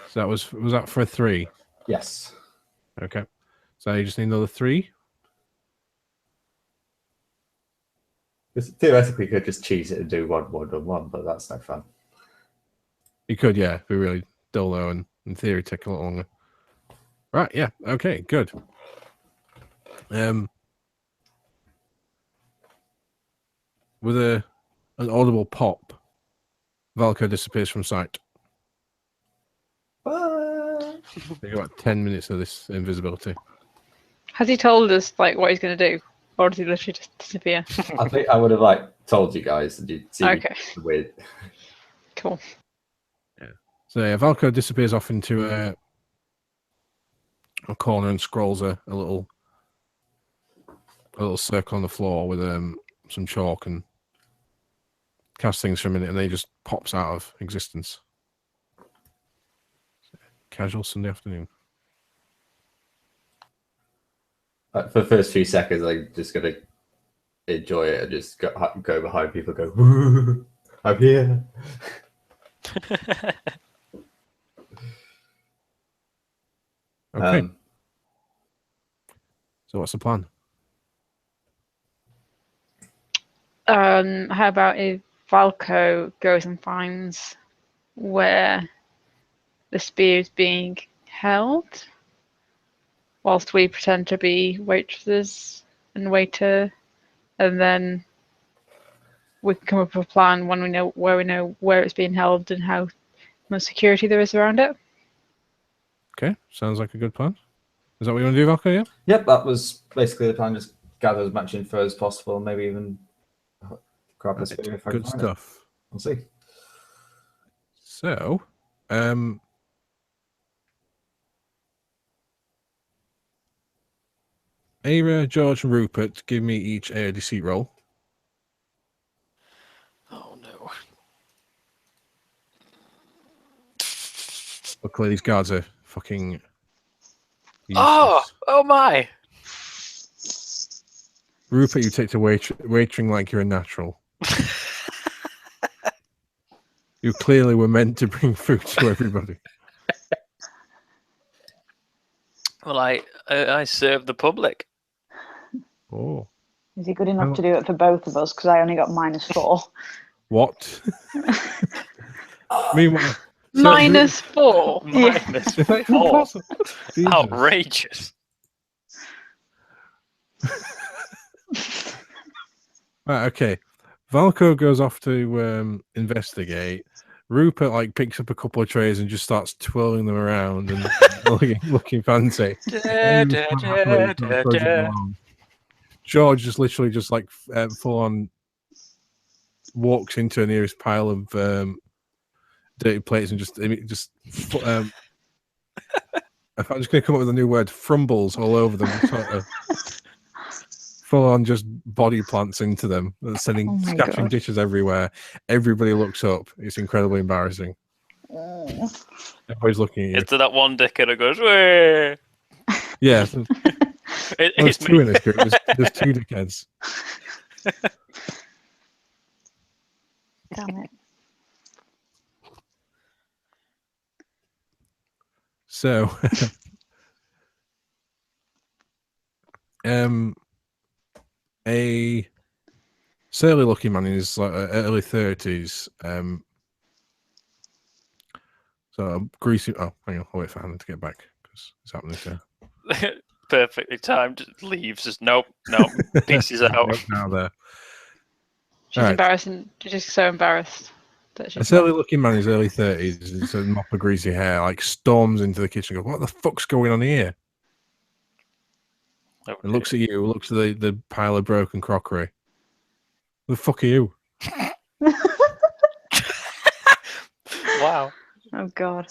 So that was that for a 3? Yes. Okay. So you just need another 3. Because theoretically, you could just cheese it and do 1, 1, and 1, but that's no fun. You could, yeah, be really dull though, and in theory take a little longer. Right, yeah, okay, good. With an audible pop, Valko disappears from sight. You got 10 minutes of this invisibility. Has he told us like what he's going to do, or does he literally just disappear? I think I would have told you guys, and you'd see Okay. weird. Cool. So yeah, Valko disappears off into a corner and scrolls a little circle on the floor with some chalk and casts things for a minute, and then he just pops out of existence. Casual Sunday afternoon. For the first few seconds, I'm just gonna enjoy it and just go behind people, and go, "Woo, I'm here." Okay. So what's the plan? How about if Valko goes and finds where the spear is being held, whilst we pretend to be waitresses and waiter, and then we can come up with a plan when we know where it's being held and how much security there is around it. Okay, sounds like a good plan. Is that what you want to do, Valko? Yeah. Yep, that was basically the plan. Just gather as much info as possible, maybe even grab the Right, spear if I can good find it. stuff. We'll see. So, Ava, George, and Rupert, give me each a deceit roll. Oh no. Luckily, these guards are fucking Oh, useless. oh my! Rupert, you take to waitering like you're a natural. You clearly were meant to bring food to everybody. Well, I serve the public. Oh, Is he good Hang enough on. to do it for both of us? Because I only got -4. what? Meanwhile, so -4. Minus Is that even 4. possible? Jesus. Outrageous. Right, okay. Valko goes off to investigate. Rupert picks up a couple of trays and just starts twirling them around and looking fancy. Ava's quite happily sort of trudging along. George just literally full on walks into the nearest pile of dirty plates and I'm just going to come up with a new word, frumbles all over them, sort of full on just body plants into them, sending Oh my scattering God. dishes everywhere. Everybody looks up. It's incredibly embarrassing. Oh. Everybody's looking at you. It's that one dickhead who goes, "Way." Yeah, there's It's two me. in this group. There's two dickheads. Damn it. So, a surly looking man in his early 30s. So greasy. Oh, hang on. I'll wait for Hannah to get back because it's happening to Perfectly timed. Leaves. Just nope. Pieces out. Nope, now there. She's Alright. embarrassing. She's just so embarrassed that A she's surly looking man in his early 30s, with a mop of greasy hair, storms into the kitchen and goes, "What the fuck's going on here?" Okay. And looks at you, looks at the pile of broken crockery. Who the fuck are you? Wow. Oh God.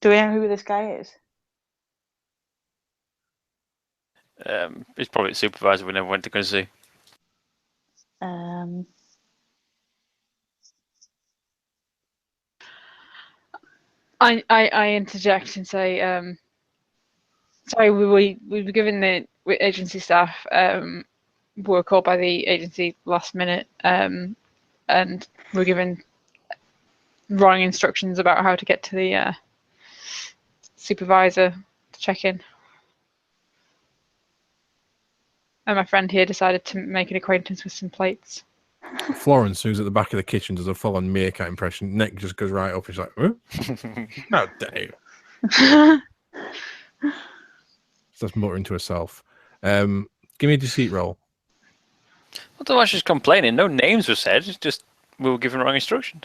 Do we know who this guy is? He's probably the supervisor we never went to go see. I interject and say, sorry, we were given the agency staff were called by the agency last minute, and were given wrong instructions about how to get to the supervisor to check in. And my friend here decided to make an acquaintance with some plates. Florence, who's at the back of the kitchen, does a full-on meerkat impression. Neck just goes right up. She's like, "Huh? How dare you?" Starts muttering to herself. Give me a deceit roll. Otherwise, she's complaining. No names were said. It's just we were given wrong instructions.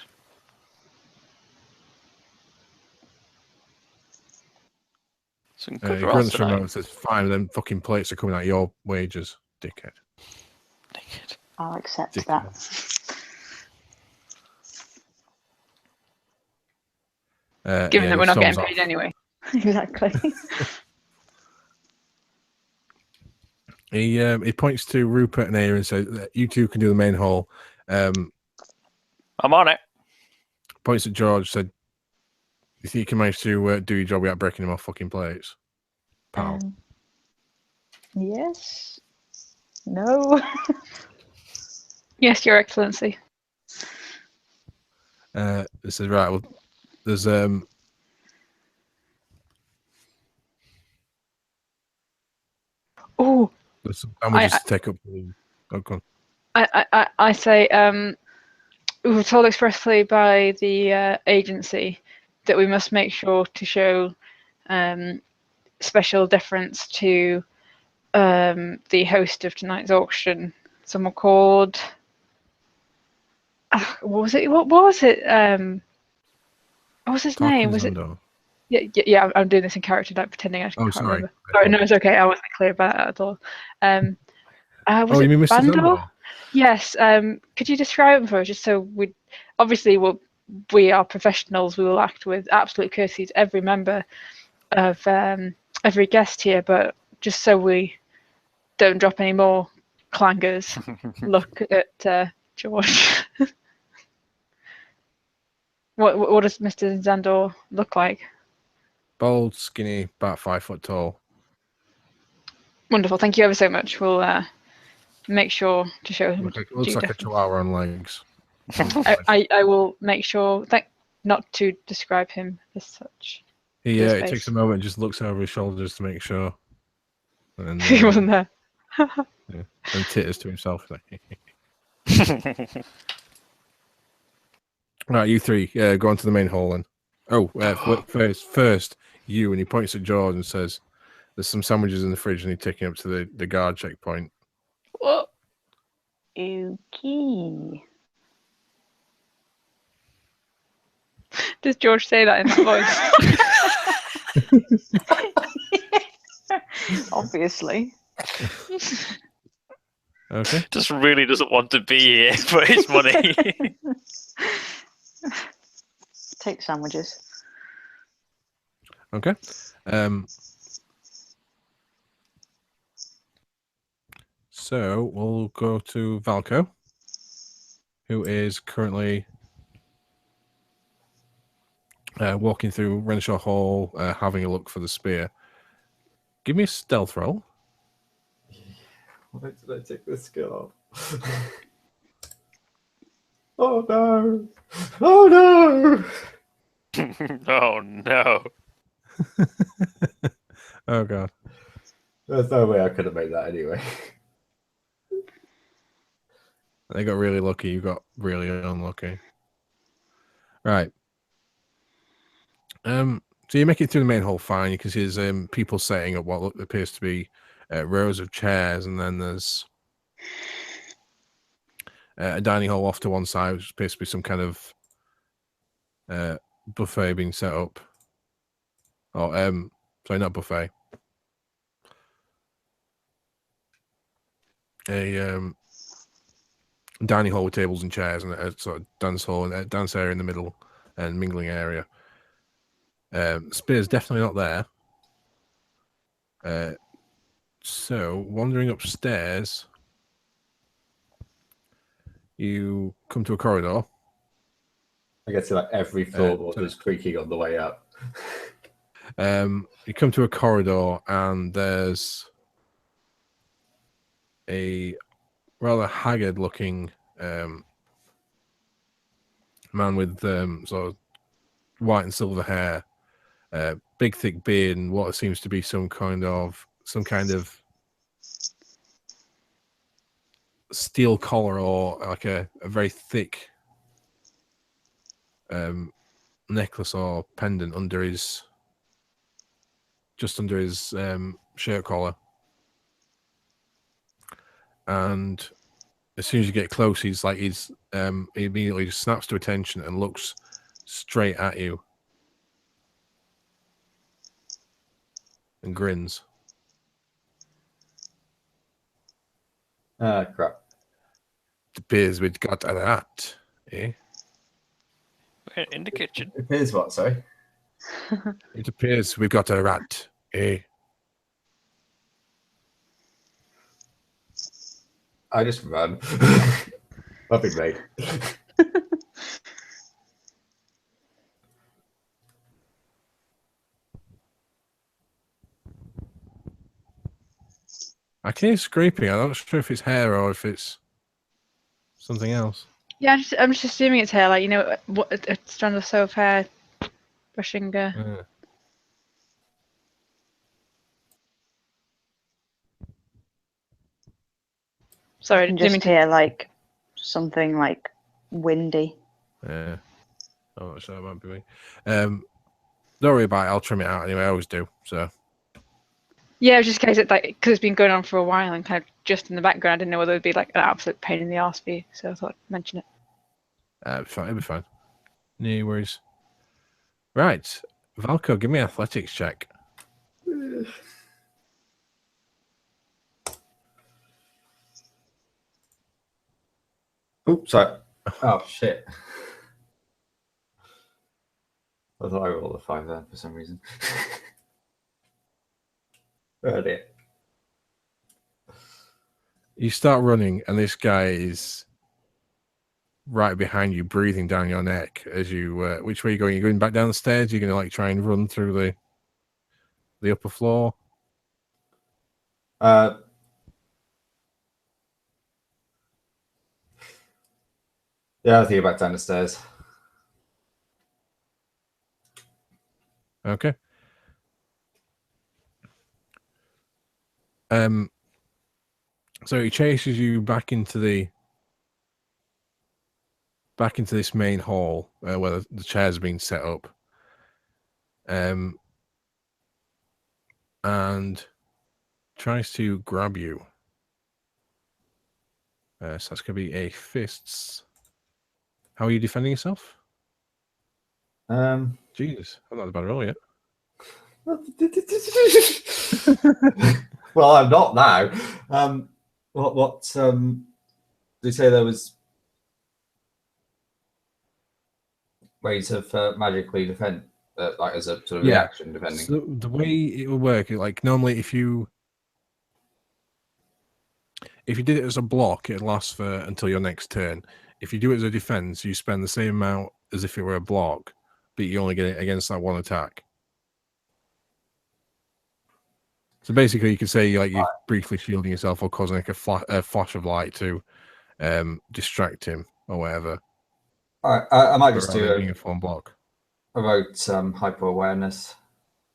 Some good He rolls grunts for a tonight. moment and says, "Fine, then fucking plates are coming out of your wages, dickhead." Dickhead. I'll accept Dickhead. that. Given that we're not storms getting paid off. anyway. Exactly. He points to Rupert and Aaron and says, "You two can do the main hall." I'm on it. Points at George, said, "You think you can manage to do your job without breaking them off fucking plates, pal?" Yes. No. Yes, Your Excellency. This is right. Well, there's Oh, There's some sandwiches to take up. Oh, go on. I say we were told expressly by the agency that we must make sure to show special deference to the host of tonight's auction, someone called. What was it? What was it? What was his name? Was it? Zando. Yeah. I'm doing this in character, like pretending I Oh, can't sorry. remember. Sorry, no, it's okay. I wasn't clear about that at all. Was Oh, it you mean Mr. Bandor? Zando? Yes. Could you describe him for us, just so we are professionals. We will act with absolute courtesy to every member of every guest here, but just so we don't drop any more clangers, look at George. What does Mr. Zandor look like? Bald, skinny, about 5 foot tall. Wonderful. Thank you ever so much. We'll make sure to show him. Looks like a chihuahua on legs. I will make sure not to describe him as such. He His it face. takes a moment and just looks over his shoulders to make sure. And, He wasn't there. and titters to himself. Like, right, you three, go on to the main hall then. Oh, first, you, and he points at George and says, "There's some sandwiches in the fridge," and he's taking up to the guard checkpoint. What? Okay. Does George say that in that voice? Obviously. Okay. Just really doesn't want to be here for his money. Take sandwiches. Okay. So we'll go to Valko, who is currently walking through Renshaw Hall, having a look for the spear. Give me a stealth roll. Why did I take this skill off? Oh no! Oh no! Oh no. Oh god. There's no way I could have made that anyway. They got really lucky. You got really unlucky. Right. So you make it through the main hall fine. You can see there's people setting up what appears to be rows of chairs, and then there's a dining hall off to one side, which appears to be some kind of buffet being set up. Oh, sorry, not buffet. A dining hall with tables and chairs, and a sort of dance hall and a dance area in the middle, and mingling area. Spear's definitely not there. So wandering upstairs, you come to a corridor. I get to like every floorboard is creaking on the way up. You come to a corridor, and there's a rather haggard-looking man with sort of white and silver hair, big thick beard, and what seems to be some kind of steel collar, or like a very thick necklace or pendant just under his shirt collar. And as soon as you get close, he immediately just snaps to attention and looks straight at you and grins. Ah, crap. It appears we've got a rat, eh? In the kitchen. It appears what, sorry? It appears we've got a rat, eh? I just run. That'd be great. I can hear scraping. I'm not sure if it's hair or if it's something else. Yeah, I'm just assuming it's hair, like, a strand or so of hair brushing. Sorry, I can didn't mean just to. hear like something like windy. Yeah. Oh, so that might be me. Don't worry about it. I'll trim it out anyway. I always do. So Yeah, it was just in case it like because it's been going on for a while and kind of just in the background. I didn't know whether it'd be like an absolute pain in the arse for you, so I thought I'd mention it. it'll be fine. No worries. Right, Valko, give me an athletics check. Oops, sorry. Oh shit. I thought I rolled a 5 there for some reason. Oh dear. You start running, and this guy is right behind you, breathing down your neck as you. Which way are you going? You're going back down the stairs. You're going to like try and run through the upper floor. Yeah, I think you're back down the stairs. Okay. So he chases you back into this main hall where the chairs have been set up. And tries to grab you. So that's going to be a fists. How are you defending yourself? Jesus, I'm not about to roll yet. Well, I'm not now. What did you say there was ways of magically defend, like as a sort of reaction defending? So the way it will work, like normally if you did it as a block, it lasts for until your next turn. If you do it as a defense, you spend the same amount as if it were a block, but you only get it against that one attack. So basically, you could say like you're briefly shielding yourself or causing like a flash of light to distract him or whatever. All right, I might just do being a full block. about hyper awareness,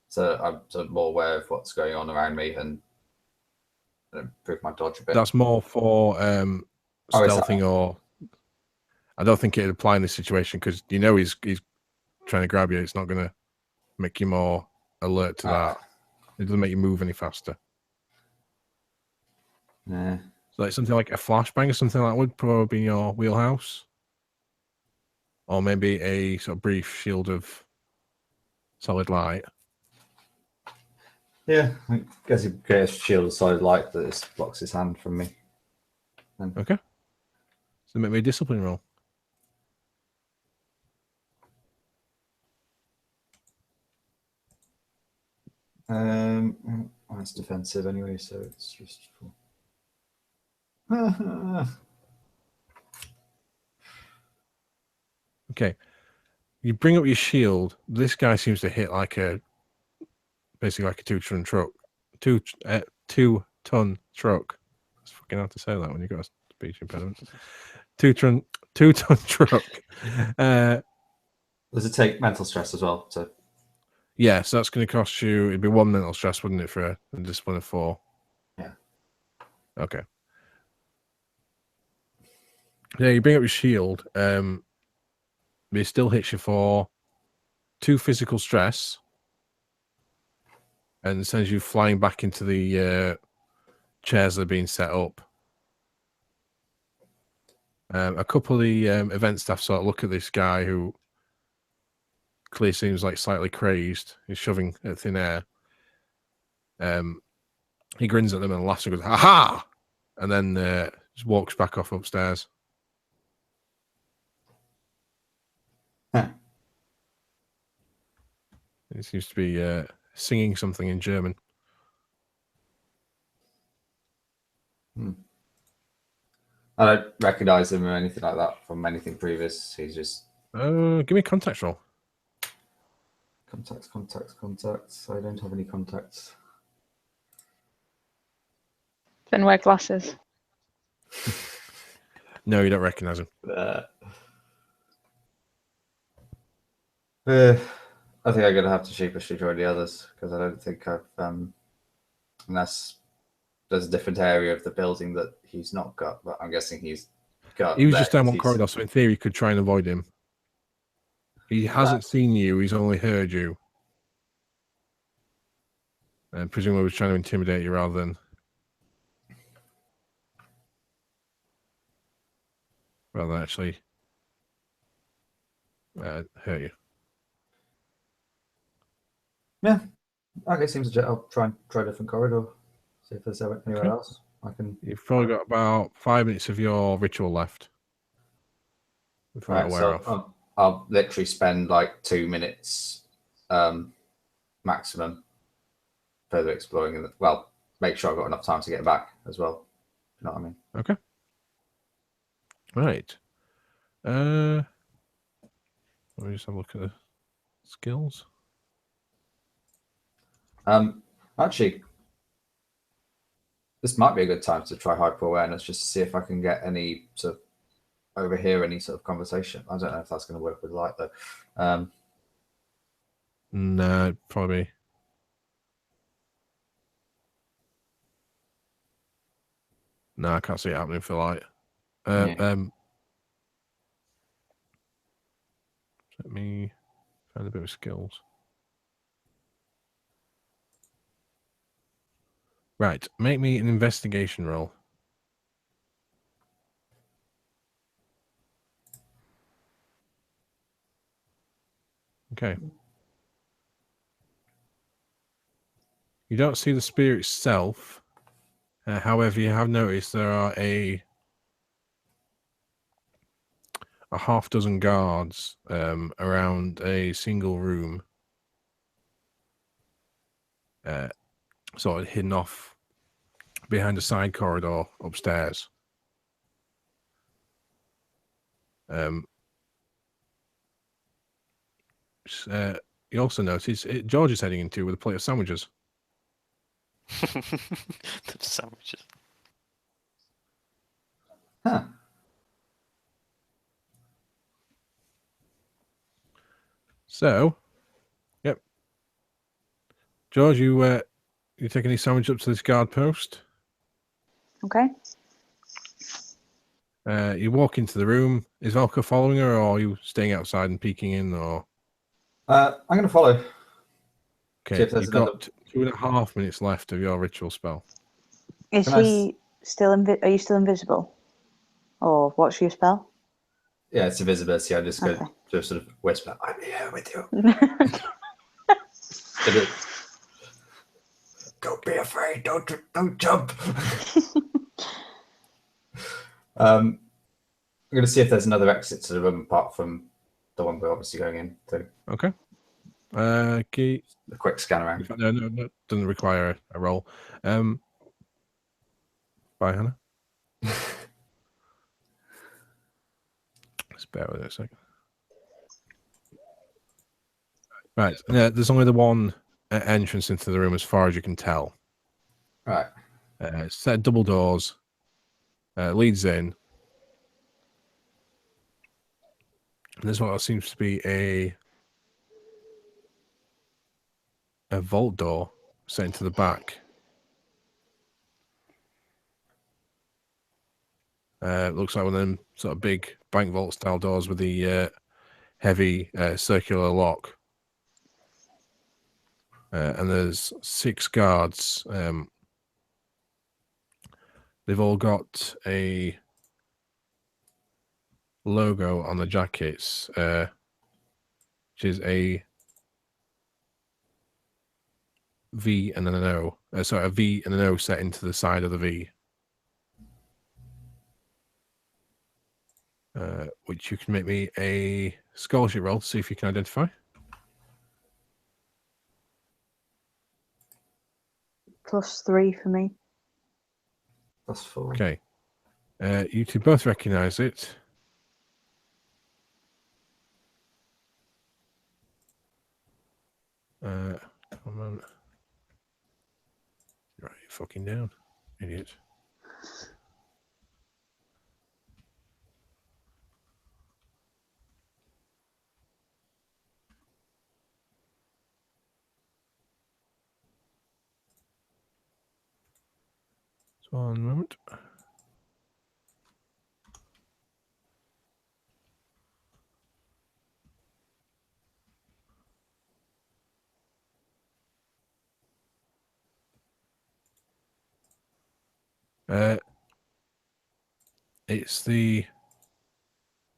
so I'm sort of more aware of what's going on around me and improve my dodge a bit. That's more for stealthing, or I don't think it'd apply in this situation because he's trying to grab you. It's not going to make you more alert to that. It doesn't make you move any faster. Yeah. So like something like a flashbang or something like that would probably be in your wheelhouse. Or maybe a sort of brief shield of solid light. Yeah, I guess he creates a shield of solid light that just blocks his hand from me. Okay. So make me a discipline roll. Well, it's defensive anyway, so it's just cool. Okay. You bring up your shield. This guy seems to hit basically like a 2-ton truck. 2-ton truck. It's fucking hard to say that when you've got a speech impediment. 2-ton truck. Does it take mental stress as well? So yeah, so that's going to cost you. It'd be 1 mental stress, wouldn't it, for a discipline of 4? Yeah. Okay. Yeah, you bring up your shield. But it still hits you for 2 physical stress, and sends you flying back into the chairs that are being set up. A couple of the event staff sort of look at this guy who clearly seems like slightly crazed. He's shoving at thin air. He grins at them and laughs and goes, "Ha ha!" And then just walks back off upstairs. Huh. He seems to be singing something in German. I don't recognize him or anything like that from anything previous. He's just Give me a contact roll. contacts. I don't have any contacts. Then wear glasses. No, you don't recognize him. I think I'm gonna have to sheepishly join the others because I don't think I've unless there's a different area of the building that he's not got, but I'm guessing he's got. He was there just down 'cause one he's- corridor, so in theory, you could try and avoid him. He hasn't seen you; he's only heard you, and presumably was trying to intimidate you rather than actually hurt you. Yeah. Okay, seems legit. I'll try a different corridor. See if there's anywhere Okay. else I can. You've probably got about 5 minutes of your ritual left before Right, I wear so off. I'll literally spend like 2 minutes maximum further exploring, and well, make sure I've got enough time to get back as well. You know what I mean? Okay. Right. Let me just have a look at the skills. Actually, this might be a good time to try hyper awareness just to see if I can get any sort of overhear any sort of conversation. I don't know if that's going to work with light though. No, probably. No, I can't see it happening for light. Let me find a bit of skills. Right, make me an investigation roll. Okay. You don't see the spear itself. However, you have noticed there are a half dozen guards around a single room, sort of hidden off behind a side corridor upstairs. You also notice George is heading into with a plate of sandwiches. The sandwiches. Huh. So, yep. George, you take any sandwich up to this guard post? Okay. You walk into the room. Is Valka following her, or are you staying outside and peeking in? Or I'm going to follow. See okay, if there's you've another- got 2.5 minutes left of your ritual spell. Is Can I he still are you still invisible? Or what's your spell? Yeah, it's invisibility. I just go Okay. just sort of whisper, "I'm here with you." Don't be afraid. Don't jump. I'm going to see if there's another exit to the room apart from the one we're obviously going in. To Okay. Key. a quick scan around. No, doesn't require a roll. Bye, Hannah. Just bear with it a second. Right. There's only the one entrance into the room as far as you can tell. Right. Set double doors. Leads in. And there's what seems to be a vault door set into the back. Looks like one of them sort of big bank vault style doors with the heavy circular lock. And there's 6 guards. They've all got a logo on the jackets, which is a V and then an O. Sorry, a V and an O set into the side of the V. Which you can make me a scholarship roll to see if you can identify. +3 for me. That's 4. Okay. You two both recognize it. One moment. Right, you fucking down, idiot. So one moment. It's the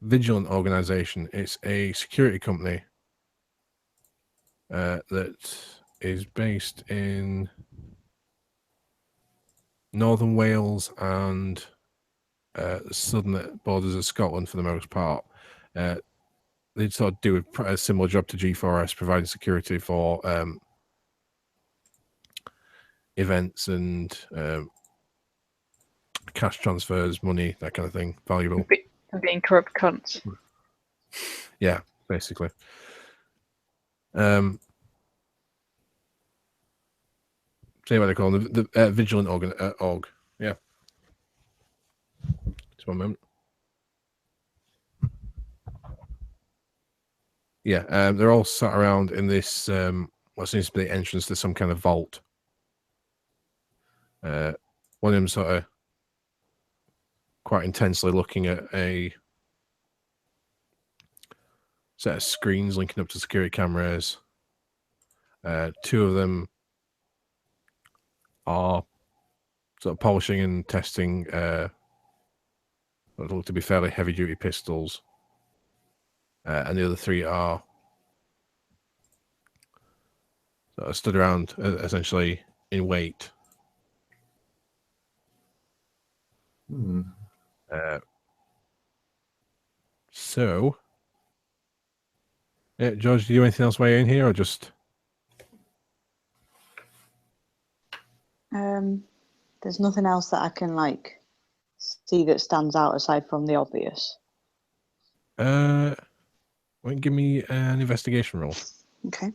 Vigilant organization. It's a security company that is based in northern Wales and the southern borders of Scotland for the most part. They sort of do a similar job to G4S, providing security for events and cash transfers, money, that kind of thing, valuable. And being corrupt cunts. Yeah, basically. Say what they call them, the Vigilant org. Yeah. Just one moment. Yeah, they're all sat around in this what seems to be the entrance to some kind of vault. One of them sort of quite intensely looking at a set of screens linking up to security cameras. Two of them are sort of polishing and testing what look to be fairly heavy duty pistols. And the other three are sort of stood around essentially in wait. So, yeah, George, do you do anything else while you're in here, or just? There's nothing else that I can like see that stands out aside from the obvious. Why don't you give me an investigation roll? Okay.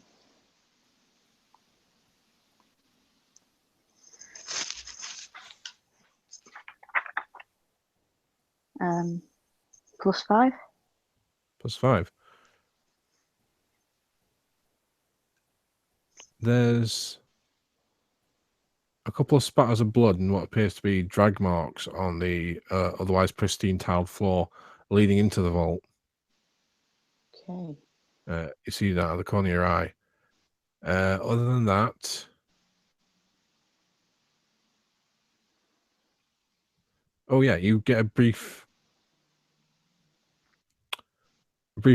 +5. +5. There's a couple of spatters of blood and what appears to be drag marks on the otherwise pristine tiled floor leading into the vault. Okay. You see that at the corner of your eye. Other than that, oh yeah, you get a brief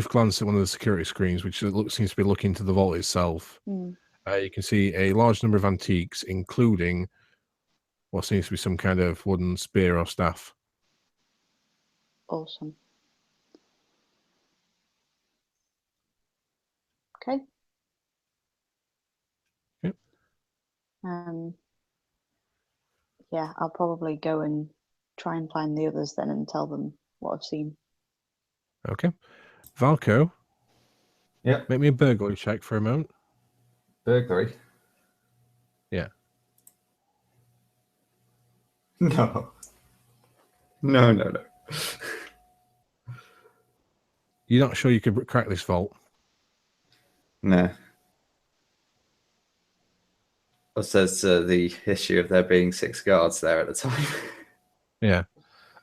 glance at one of the security screens, which seems to be looking to the vault itself. You can see a large number of antiques, including what seems to be some kind of wooden spear or staff. Awesome. Okay. Yep. Yeah, I'll probably go and try and find the others then and tell them what I've seen. Okay. Valko, Yeah. make me a burglary check for a moment. Burglary? Yeah. No. No. You're not sure you could crack this vault? No. Or says the issue of there being 6 guards there at the time. Yeah.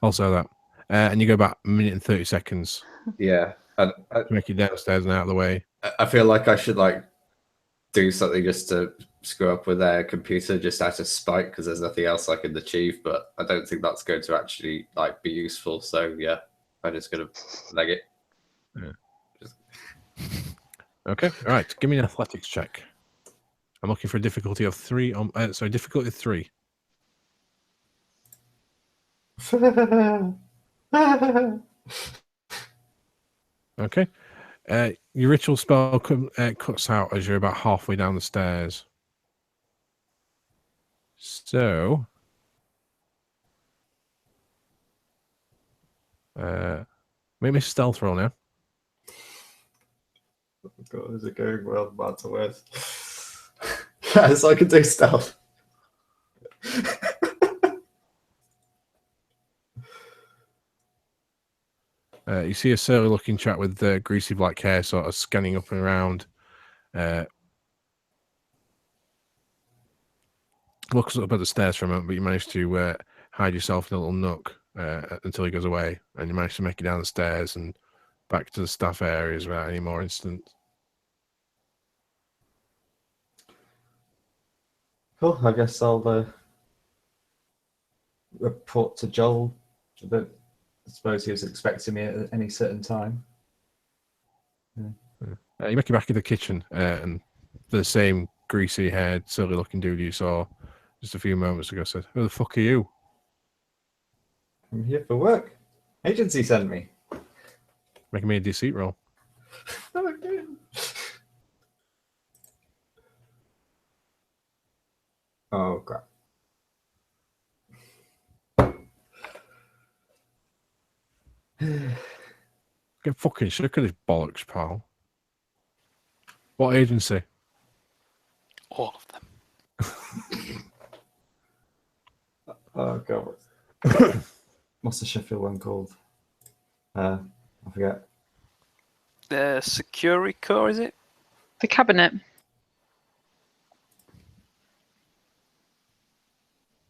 Also that. And you go about a minute and 30 seconds Yeah. I to make it downstairs and out of the way. I feel like I should like do something just to screw up with their computer just out of spite because there's nothing else I can achieve, but I don't think that's going to actually like be useful. So yeah, I'm just gonna leg it. Yeah. Okay. All right. Give me an athletics check. I'm looking for a difficulty of 3 on difficulty 3. Okay. Your ritual spell cuts out as you're about halfway down the stairs. So, make me a stealth roll now. Oh God, is it going well? Bad to worse. Yes, I can do stealth. You see a surly looking chap with greasy black hair sort of scanning up and around. looks up at the stairs for a moment, but you manage to hide yourself in a little nook until he goes away, and you manage to make it down the stairs and back to the staff areas without any more incidents. Cool. I guess I'll report to Joel that I suppose he was expecting me at any certain time. You make it back in the kitchen, and the same greasy-haired, silly-looking dude you saw just a few moments ago said, "Who the fuck are you?" I'm here for work. Agency sent me. Making me a deceit roll. Oh crap. Get fucking shook at his bollocks, pal. What agency? All of them. Oh god. What's the Sheffield one called? I forget. The Securicore, is it? The cabinet.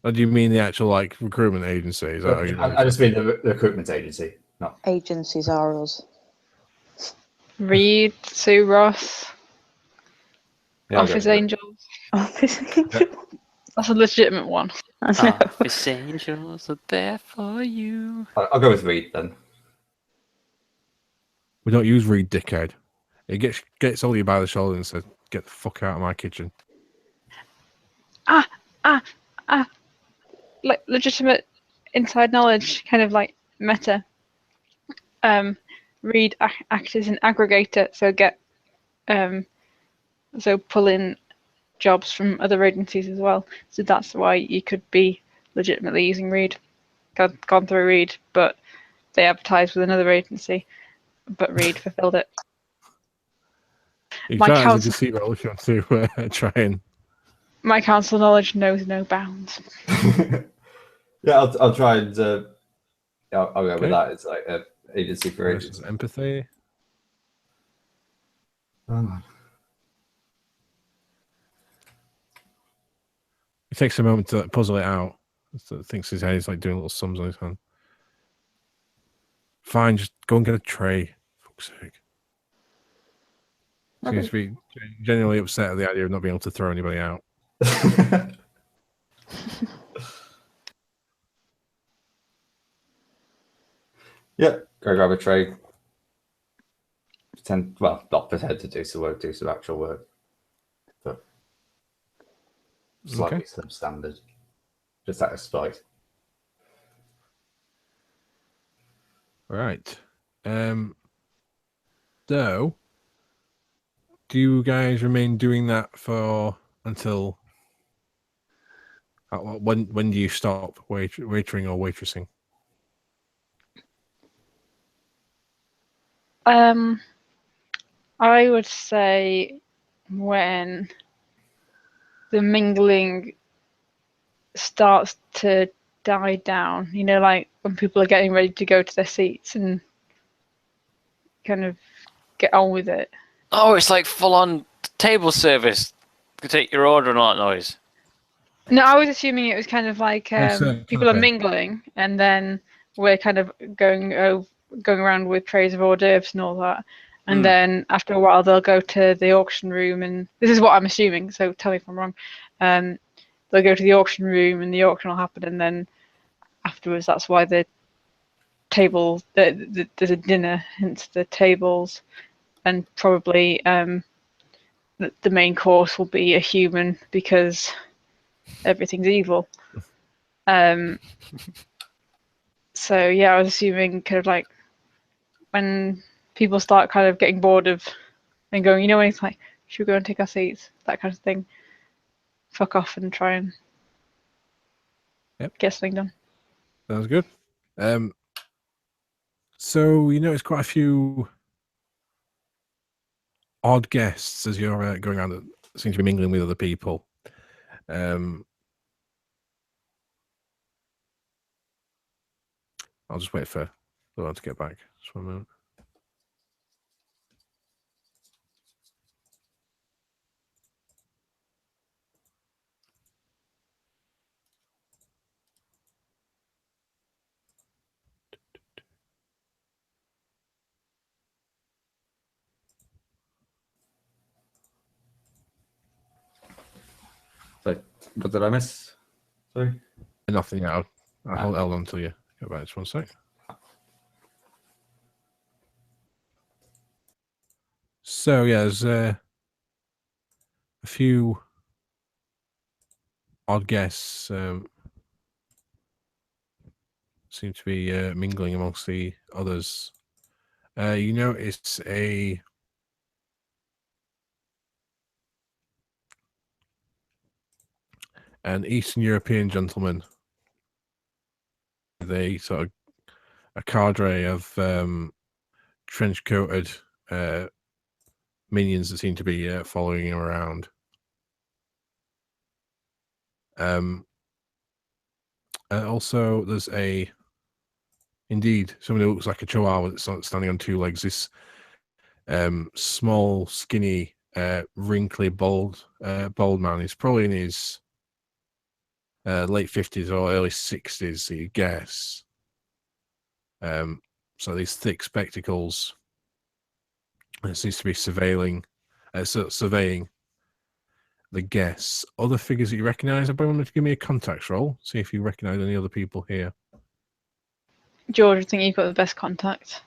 Or do you mean the actual like recruitment agency? Is that how you I just mean the recruitment agency. No. Agencies are us. Reed, Sue Ross, Yeah, I'll go Office with it. Angels. Office That's a legitimate one. I know. Office angels are there for you. I'll go with Reed then. We don't use Reed, dickhead. He gets all you by the shoulder and says, "Get the fuck out of my kitchen." Like legitimate inside knowledge, kind of like meta. Reed act as an aggregator, so pull in jobs from other agencies as well. So that's why you could be legitimately using Reed, gone through Reed, but they advertised with another agency, but Reed fulfilled it. You My try it as a counsel- deceit roll if you want to try and. My council knowledge knows no bounds. Yeah, I'll try and I'll go Okay. with that. It's like agency for Versus agency. empathy. Oh. He takes a moment to puzzle it out. So thinks his head is like doing little sums on his hand. Fine, just go and get a tray. Fuck's sake. Seems to be genuinely upset at the idea of not being able to throw anybody out. Yeah, go grab a tray. Not pretend to do some work, do some actual work. But slightly Okay. substandard. Just out of spite. Right. So, do you guys remain doing that for until when do you stop waitering or waitressing? I would say when the mingling starts to die down, like when people are getting ready to go to their seats and kind of get on with it. Oh, it's like full-on table service. You take your order and all that noise. No, I was assuming it was kind of like people are okay. mingling, and then we're kind of going around with trays of hors d'oeuvres and all that. And then after a while, they'll go to the auction room, and this is what I'm assuming. So tell me if I'm wrong. They'll go to the auction room, and the auction will happen, and then afterwards, that's why the table there's a dinner, hence the tables, and probably the main course will be a human because everything's evil. So yeah, I was assuming kind of like when people start kind of getting bored of and going, when it's like, should we go and take our seats, that kind of thing, fuck off and try and get something done. Sounds good. So you notice quite a few odd guests as you're going around that seem to be mingling with other people. I'll just wait for Laura to get back. Just one moment. So, what did I miss? Sorry. Nothing out. I'll hold on till you go back. Just one sec. So yeah, there's a few odd guests seem to be mingling amongst the others. You notice an Eastern European gentleman with a sort of a cadre of trench-coated minions that seem to be following him around. Also, there's indeed somebody who looks like a chihuahua that's standing on two legs. This small, skinny, wrinkly, bald man. He's probably in his late 50s or early 60s, so you guess. So these thick spectacles. It seems to be surveying the guests. Other figures that you recognise. I'm going to give me a contacts roll. See if you recognise any other people here. George, I think you've got the best contact.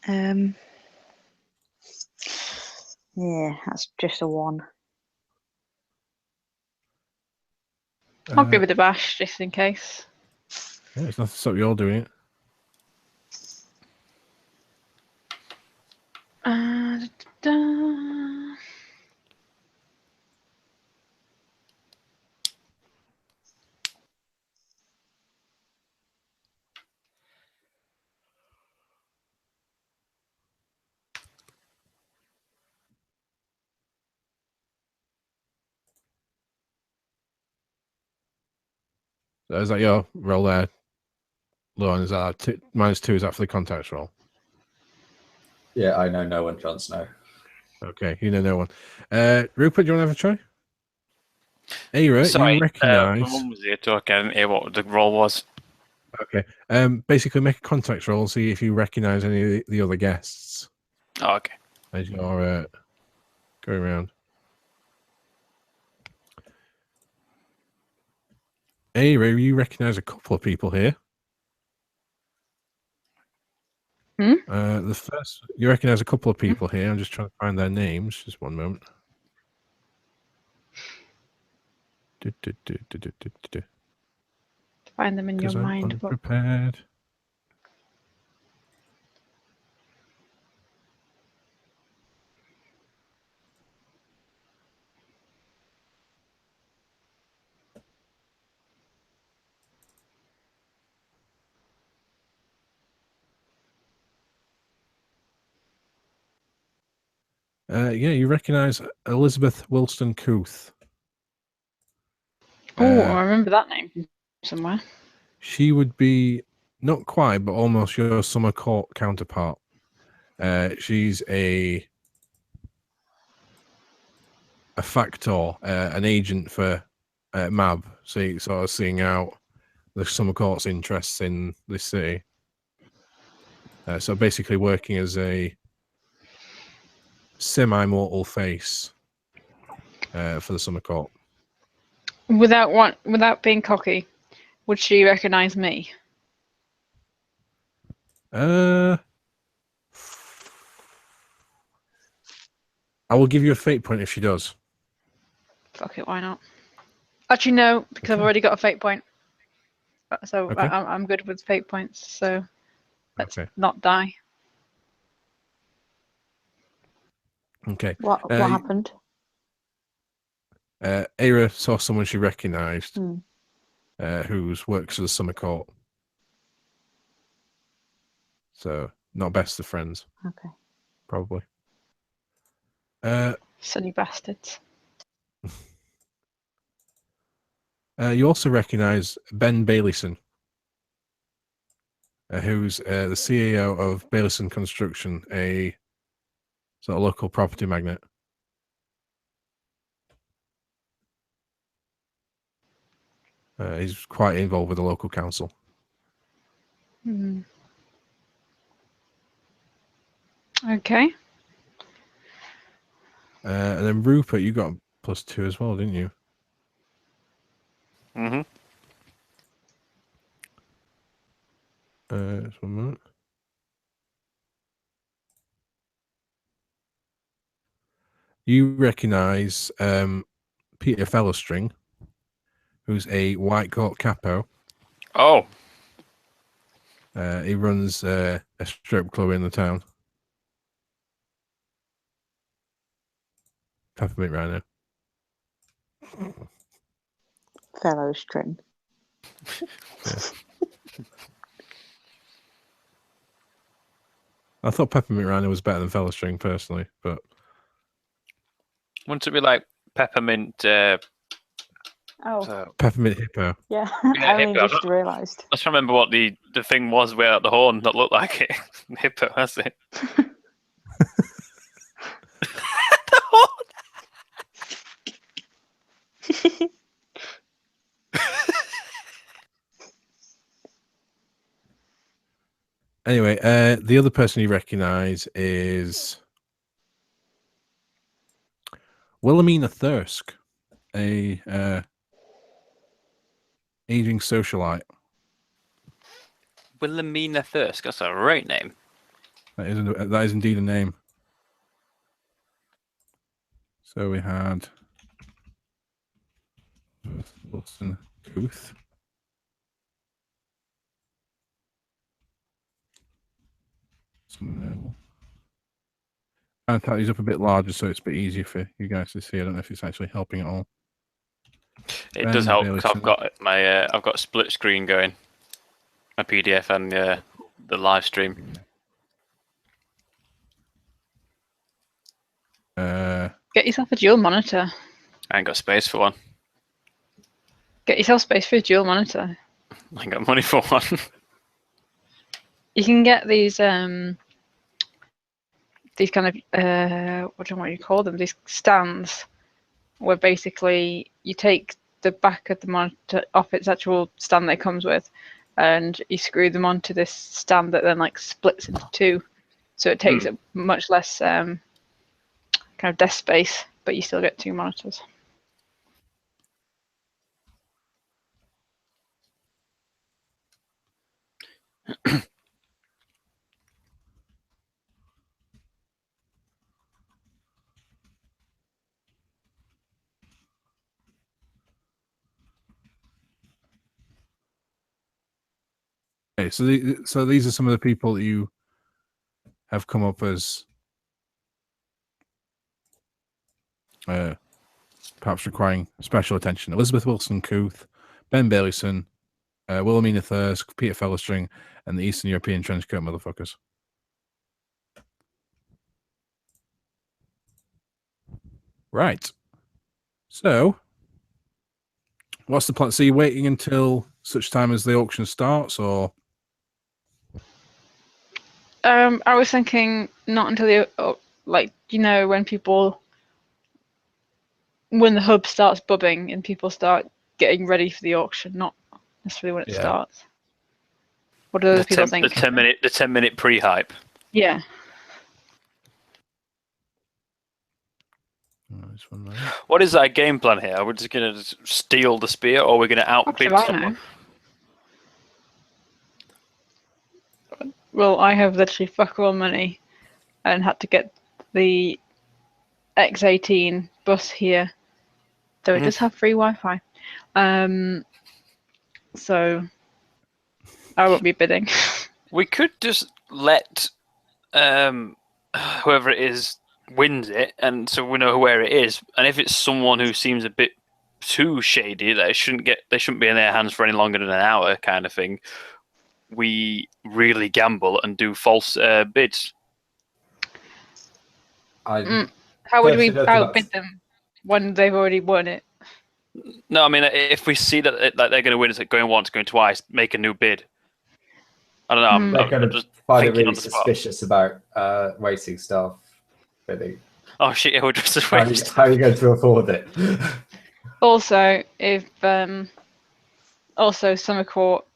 Yeah, that's just a 1. I'll give it a bash just in case. Yeah, it's nothing to stop you all doing it. Da-da-da. So is that your roll there, Lauren? Is that -2? Is that for the contacts roll? Yeah, I know no one. Jon Snow. Okay, you know no one. Rupert, do you want to have a try? Hey, Sorry, you recognise. my mum was here talking. I didn't hear what the role was. Okay. Basically, make a contacts roll. See if you recognise any of the other guests Oh, okay. as you're going around. Hey, Ray, you recognise a couple of people here. The first, you recognise a couple of people here. I'm just trying to find their names. Just one moment. Find them in your Because I'm mind. But unprepared. Yeah, you recognise Elizabeth Wilston Cooth. oh, I remember that name from somewhere. She would be not quite, but almost your Summer Court counterpart. She's a factor, an agent for MAB, so sort of seeing out the Summer Court's interests in this city. So basically working as a semi-mortal face for the Summer Court. Without being cocky, would she recognise me? I will give you a fate point if she does. Fuck it, why not? Actually, no, because I've already got a fate point. So Okay. I'm good with fate points. So let's Okay. not die. Okay. What happened? Aira saw someone she recognised Hmm. who works for the Summer Court. So not best of friends, Okay. probably. Silly bastards. You also recognise Ben Baileyson, who's the CEO of Baileyson Construction, a sort of local property magnate. He's quite involved with the local council. Okay. And then Rupert, you got +2 as well, didn't you? Mm-hmm. Just 1 minute. You recognise Peter Fellerstring, who's a White Coat Capo. Oh, He runs a strip club in the town. Peppermint Rhino. Fellow string. I thought Peppermint Rhino was better than Fellerstring personally, but wouldn't it be like peppermint? Oh, Peppermint Hippo. yeah. Yeah, I only hippo. just realised. I just remember what the thing was without the horn that looked like it. Hippo, that's it. The horn. Anyway, the other person you recognise is Wilhelmina Thirsk, a aging socialite. Wilhelmina Thirsk. That's a great name. That is indeed a name. So we had Wilson Booth. I'll tell these up a bit larger so it's a bit easier for you guys to see. I don't know if it's actually helping at all. It Ben does help Bailey because I've got my I've got split screen going, my PDF and the live stream. Get yourself a dual monitor. I ain't got space for one. Get yourself space for a dual monitor. I ain't got money for one. You can get these kind of what do you call them? These stands, where basically you take the back of the monitor off its actual stand that it comes with, and you screw them onto this stand that then like splits into two, so it takes up much less kind of desk space, but you still get two monitors. Okay, so these are some of the people that you have come up as perhaps requiring special attention. Elizabeth Wilson Couth, Ben Baileyson, Wilhelmina Thirsk, Peter Fellerstring, and the Eastern European trenchcoat motherfuckers. Right. So, what's the plan? So you're waiting until such time as the auction starts, or? I was thinking not until the when the hub starts bubbing and people start getting ready for the auction, not necessarily when it starts. What do other people think? The 10-minute pre-hype. Yeah. What is our game plan here? Are we just going to steal the spear, or are we going to outbid someone? Well, I have literally fuck all money and had to get the X18 bus here. Though it does have free Wi-Fi. So I won't be bidding. We could just let whoever it is wins it, and so we know where it is. And if it's someone who seems a bit too shady, they shouldn't be in their hands for any longer than an hour, kind of thing. We really gamble and do false bids. How would we outbid them when they've already won it? No, I mean, if we see that they're going to win, it's like going once, going twice, make a new bid. I don't know. They're going to find it really suspicious about waiting staff bidding. Oh shit! We're just how are you going to afford it? Also, if Summer Court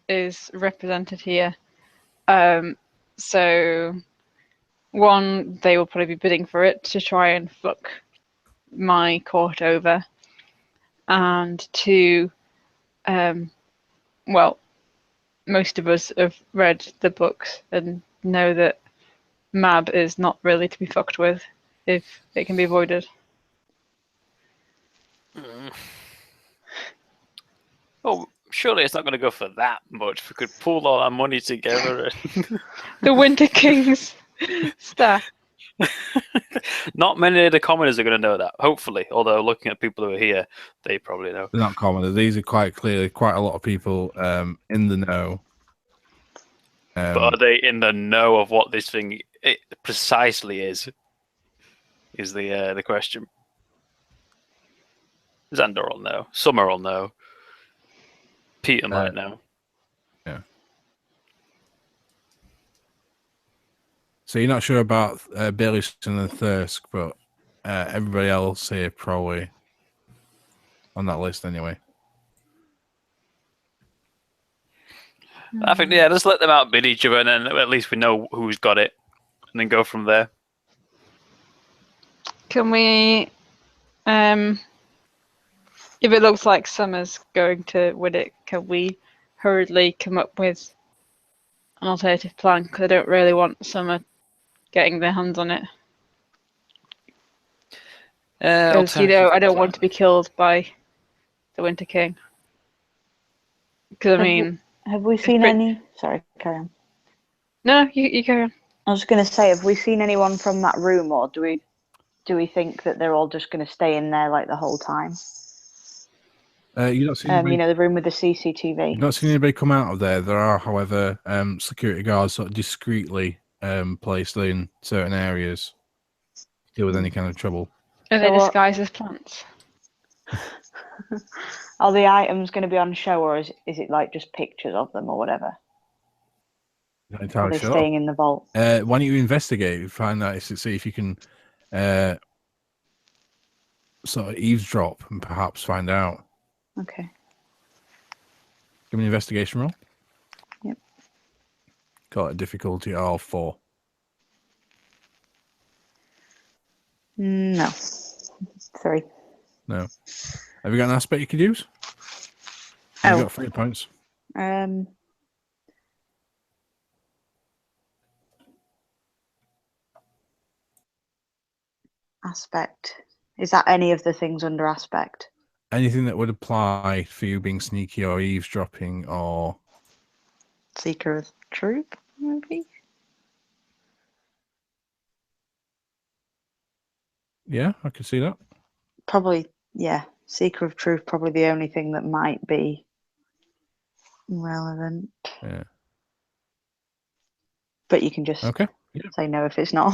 is represented here, so one, they will probably be bidding for it to try and fuck my court over, and two, well, most of us have read the books and know that Mab is not really to be fucked with if it can be avoided. Oh, surely it's not going to go for that much. If we could pool all our money together. The Winter King's staff. Not many of the commoners are going to know that, hopefully. Although looking at people who are here, they probably know. They're not common. These are quite clearly quite a lot of people in the know. But are they in the know of what this thing precisely is? Is the question. Xandor will know. Summer will know. Peter might know. Yeah. So you're not sure about Baileyson and Thirsk, but everybody else here probably on that list anyway. I think, yeah, let's let them outbid each other, and then at least we know who's got it, and then go from there. Can we, if it looks like Summer's going to win it, can we hurriedly come up with an alternative plan? Because I don't really want Summer getting their hands on it. Because, you know, I don't want to be killed by the Winter King. Because, I mean... Have we seen any? Sorry, carry on. No, you carry on. I was going to say, have we seen anyone from that room, or do we think that they're all just going to stay in there like the whole time? You don't see anybody, You know, the room with the CCTV. you've not seen anybody come out of there. There are, however, security guards sort of discreetly placed in certain areas to deal with any kind of trouble. Are they So what- disguised as plants? Are the items going to be on show, or is it like just pictures of them or whatever? Not Are entirely they sure. staying in the vault? Why don't you investigate, find that, see if you can sort of eavesdrop and perhaps find out. Okay. Give me an investigation roll. Yep. Got a difficulty of 4. No. 3. No. Have you got an aspect you could use? You've got 3 points. Aspect. Is that any of the things under aspect? Anything that would apply for you being sneaky or eavesdropping or... Seeker of Truth, maybe? Yeah, I can see that. Probably, yeah. Seeker of Truth, probably the only thing that might be relevant. Yeah. But you can just Okay. say no if it's not.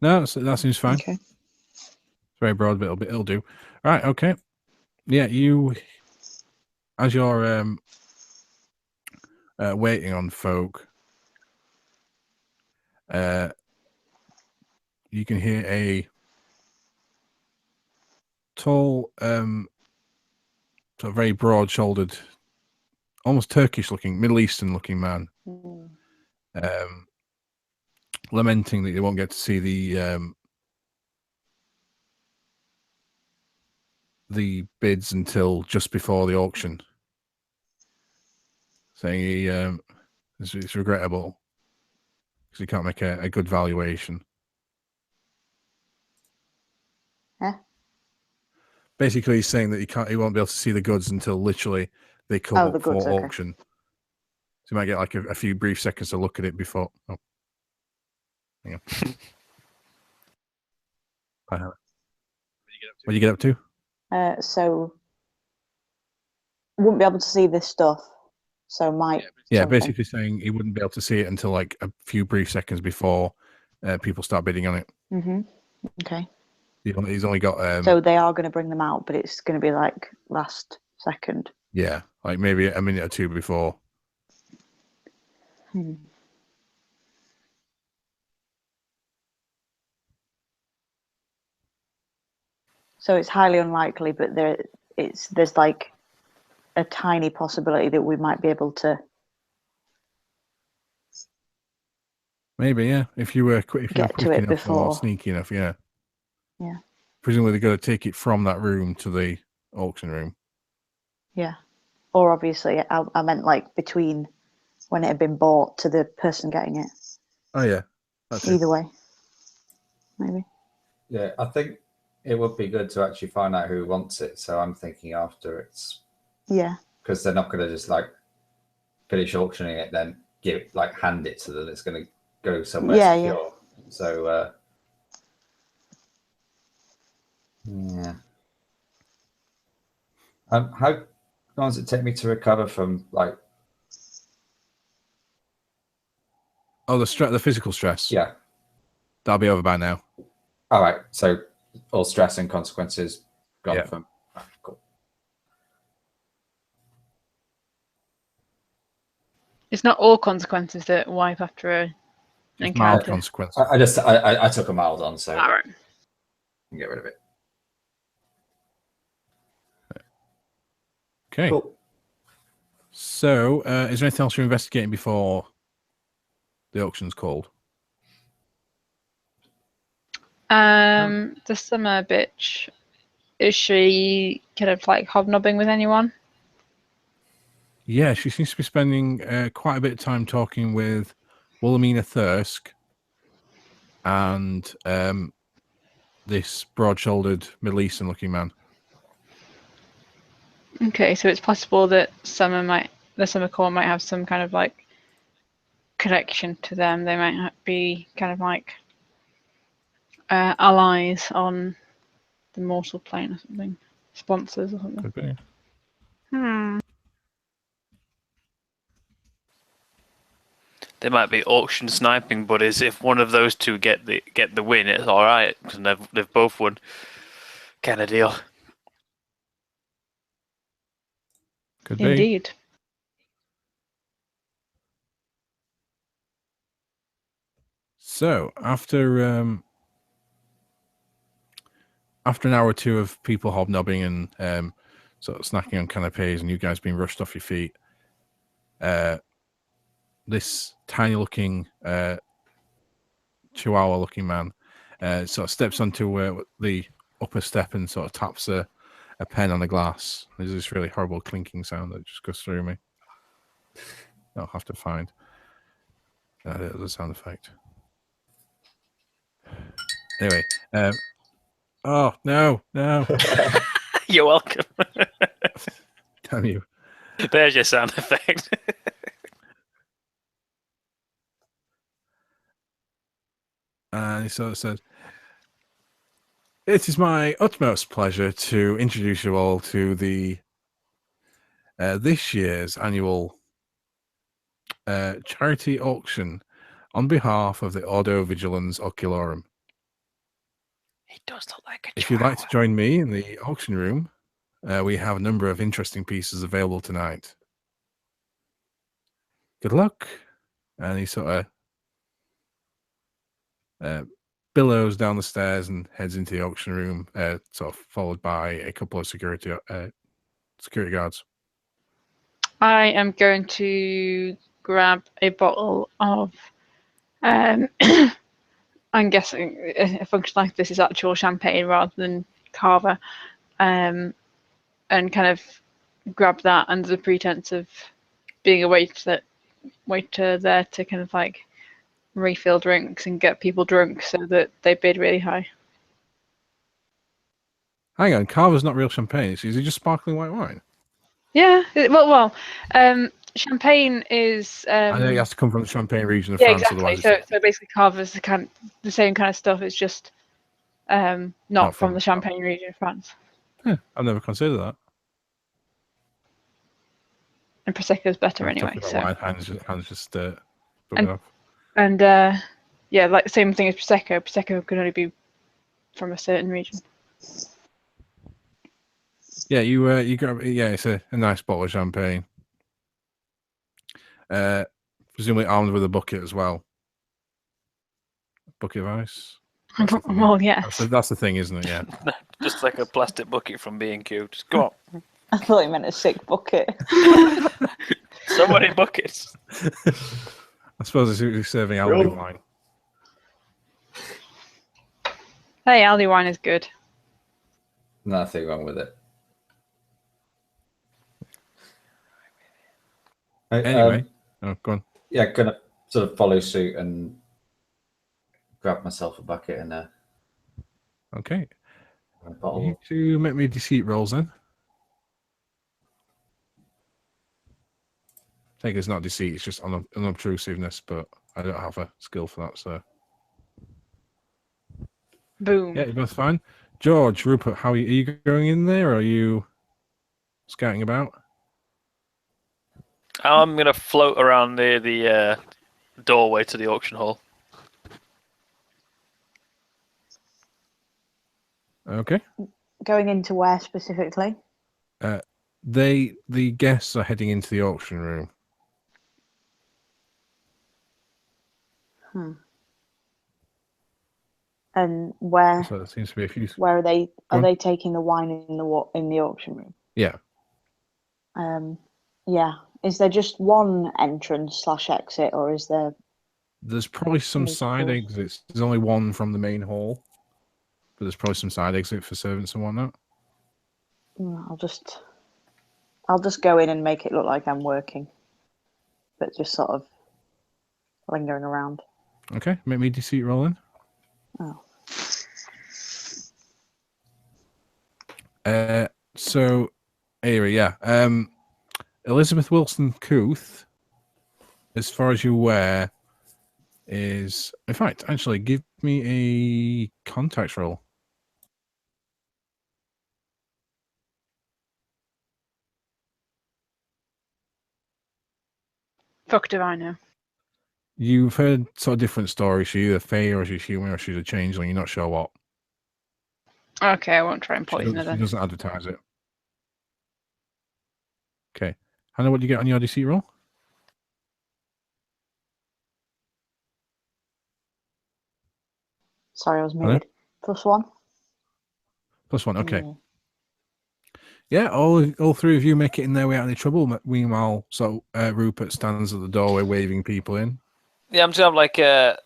No, that seems fine. Okay. It's very broad, but it'll do. All right, okay. Yeah, you, as you're waiting on folk, you can hear a tall, sort of very broad-shouldered, almost Turkish-looking, Middle Eastern-looking man, lamenting that you won't get to see the bids until just before the auction, saying it's regrettable because he can't make a good valuation. Yeah. Basically, he's saying that he won't be able to see the goods until literally they come Oh, up the for goods, okay. auction. So you might get like a few brief seconds to look at it before. Oh, hang on. Hi, Hannah. What do you get up to? So wouldn't be able to see this stuff. So might. Yeah, something. basically saying he wouldn't be able to see it until like a few brief seconds before people start bidding on it. Okay. He's only got So they are going to bring them out, but it's going to be like last second. yeah, like maybe a minute or two before. So it's highly unlikely, but there's like a tiny possibility that we might be able to Maybe, yeah. If you were quick Get to enough it or before. sneaky enough, yeah. Yeah. Presumably they've got to take it from that room to the auction room. Yeah. Or obviously, I meant like between when it had been bought to the person getting it. Oh yeah, that's it. Either way, maybe. Yeah, I think it would be good to actually find out who wants it. So I'm thinking after it's Yeah. because they're not going to just like finish auctioning it, then hand it to them. It's going to go somewhere Yeah, secure. So yeah. How long does it take me to recover from like? Oh, the physical stress. Yeah. That'll be over by now. All right. So all stress and consequences gone Yeah. from. Oh, cool. It's not all consequences that wipe after an Just mild encounter. consequence. I took a mild on, so All right. I can get rid of it. Okay. Cool. So, is there anything else you're investigating before the auction's called? The summer bitch, is she kind of like hobnobbing with anyone? Yeah, she seems to be spending quite a bit of time talking with Wilhelmina Thirsk and this broad-shouldered Middle Eastern-looking man. Okay, so it's possible that the Summer Corps might have some kind of like connection to them. They might be kind of like allies on the mortal plane or something, sponsors or something. Could be. They might be auction sniping buddies. If one of those two get the win, it's all right because they've both won, kind of deal. Could be. Indeed. So after an hour or two of people hobnobbing and sort of snacking on canapes and you guys being rushed off your feet, this tiny-looking Chihuahua-looking man sort of steps onto the upper step and sort of taps a pen on the glass. There's this really horrible clinking sound that just goes through me. I'll have to find the sound effect. Anyway, oh no! You're welcome. Damn you! There's your sound effect. And he sort of says, "It is my utmost pleasure to introduce you all to the this year's annual charity auction on behalf of the Ordo Vigilans Ocularum. He does look like a If you'd like to join me in the auction room, we have a number of interesting pieces available tonight. Good luck." And he sort of billows down the stairs and heads into the auction room, sort of followed by a couple of security guards. I am going to grab a bottle of, I'm guessing a function like this is actual champagne rather than Carver, and kind of grab that under the pretense of being a waiter there to kind of like refill drinks and get people drunk so that they bid really high. Hang on, Carver's not real champagne. Is it just sparkling white wine? Yeah, champagne is. I know it has to come from the Champagne region of Yeah, France, exactly. otherwise So basically, Carver's the same kind of stuff. It's just not from the Champagne region of France. Yeah, I've never considered that. And Prosecco's better I'm anyway. talking about So. wine, Hans just buggered off. And yeah, like the same thing as Prosecco. Prosecco can only be from a certain region. Yeah, you got it's a nice bottle of champagne. Presumably armed with a bucket as well. Bucket of ice. Well, yeah. That's the thing, isn't it? Yeah. Just like a plastic bucket from B&Q. Just go on. I thought you meant a sick bucket. So many buckets. I suppose it's serving Aldi wine. Hey, Aldi wine is good. Nothing wrong with it. Right, Anyway, oh, go on. yeah, gonna sort of follow suit and grab myself a bucket and a Okay. bottle. You two make me deceit rolls then. I think it's not deceit, it's just unobtrusiveness, but I don't have a skill for that, so. Boom. Yeah, you're both fine. George, Rupert, how are you going in there, or are you scouting about? I'm gonna float around near the doorway to the auction hall. Okay. Going into where specifically? The guests are heading into the auction room. And where So there seems to be a few. are they? Go Are on. they taking the wine in the auction room? Yeah. Yeah. Is there just one entrance / exit, or is there? There's probably some side Multiples. exits. There's only one from the main hall, but there's probably some side exit for servants and whatnot. I'll just go in and make it look like I'm working, but just sort of lingering around. Okay, make me deceit roll in. Oh. So, Ari, yeah. Elizabeth Wilson Cooth, as far as you're aware, is. In fact, actually, give me a contact roll. Fuck do I know? You've heard sort of different stories. She's either Fae or she's human or she's a changeling. You're not sure what. Okay, I won't try and She poison her doesn't, she then. doesn't advertise it. Okay. Hannah, what do you get on your deceit roll? Sorry, I was Hello? muted. +1. +1. Okay. Yeah. Yeah, all three of you make it in there without any trouble. Meanwhile, Rupert stands at the doorway waving people in. Yeah, I'm just gonna have like a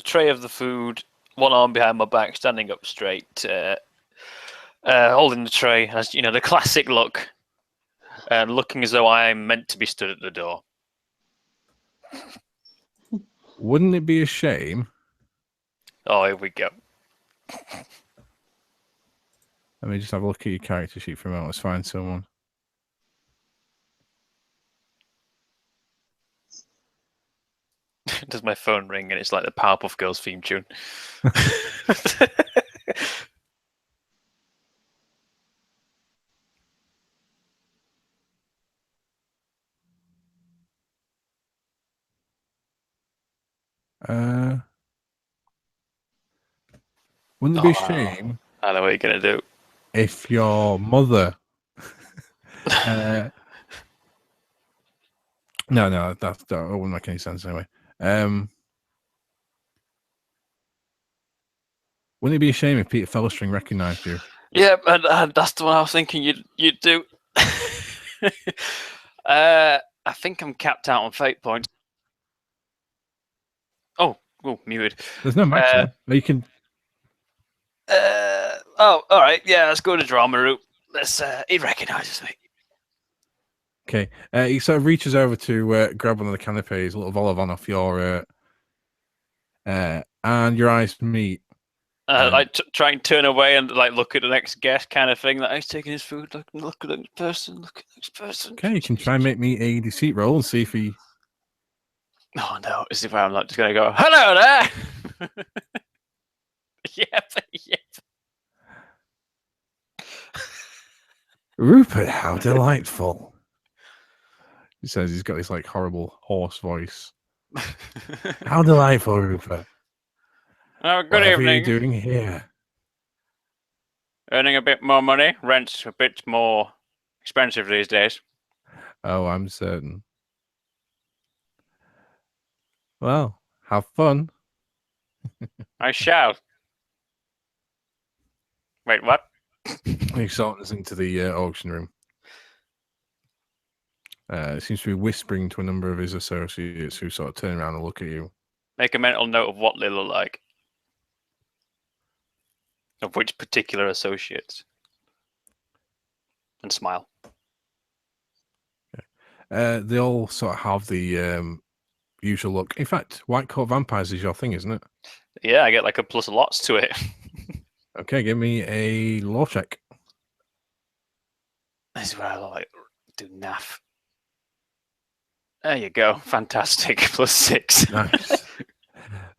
tray of the food, one arm behind my back, standing up straight, holding the tray, as you know, the classic look, and looking as though I'm meant to be stood at the door. Wouldn't it be a shame? Oh, here we go. Let me just have a look at your character sheet for a moment. Let's find someone. Does my phone ring and it's like the Powerpuff Girls theme tune? Wouldn't it be a Oh, shame I know what you're gonna do. if your mother? No, that wouldn't make any sense anyway. Wouldn't it be a shame if Peter Fellstring recognised you? Yeah, and that's the one I was thinking you'd do. I think I'm capped out on fate points. Oh, muted. There's no maximum. You can. Oh, all right. Yeah, let's go to drama route. He recognises me. Okay. He sort of reaches over to grab one of the canapes, a little vol au vent off your, and your eyes meet. Like try and turn away and like look at the next guest, kind of thing. Like he's taking his food. Look at the next person. Look at the next person. Okay, you can try and make me a deceit roll and see if he. Oh no! As if I'm not just gonna go. Hello there. Yep. Rupert, how delightful. He says he's got this like horrible hoarse voice. How delightful, Rupert. Oh, good Whatever evening. are you doing here? Earning a bit more money. Rent's a bit more expensive these days. Oh, I'm certain. Well, have fun. I shall. Wait, what? He saunters into the auction room. Seems to be whispering to a number of his associates who sort of turn around and look at you. Make a mental note of what they look like. Of which particular associates? And smile. They all sort of have the usual look. In fact, white coat vampires is your thing, isn't it? Yeah, I get like a plus lots to it. Okay, give me a law check. This is where I like do naff. There you go. Fantastic. +6. Nice.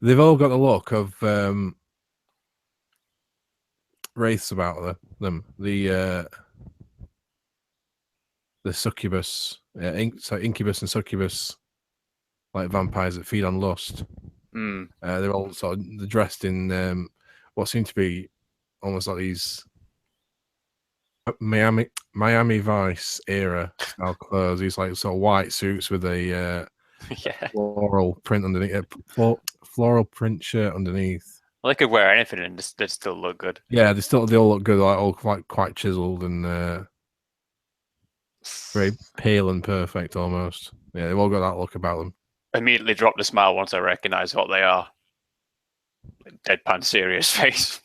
They've all got the look of wraiths about them. The succubus, so incubus and succubus, like vampires that feed on lust. Mm. They're all sort of dressed in what seem to be almost like these Miami Vice era style clothes. These like sort of white suits with a Yeah. floral print underneath, floral print shirt underneath. Well, they could wear anything and they'd still look good. Yeah, they all look good, like all quite chiseled and very pale and perfect almost. Yeah, they've all got that look about them. Immediately dropped a smile once I recognise what they are. Deadpan serious face.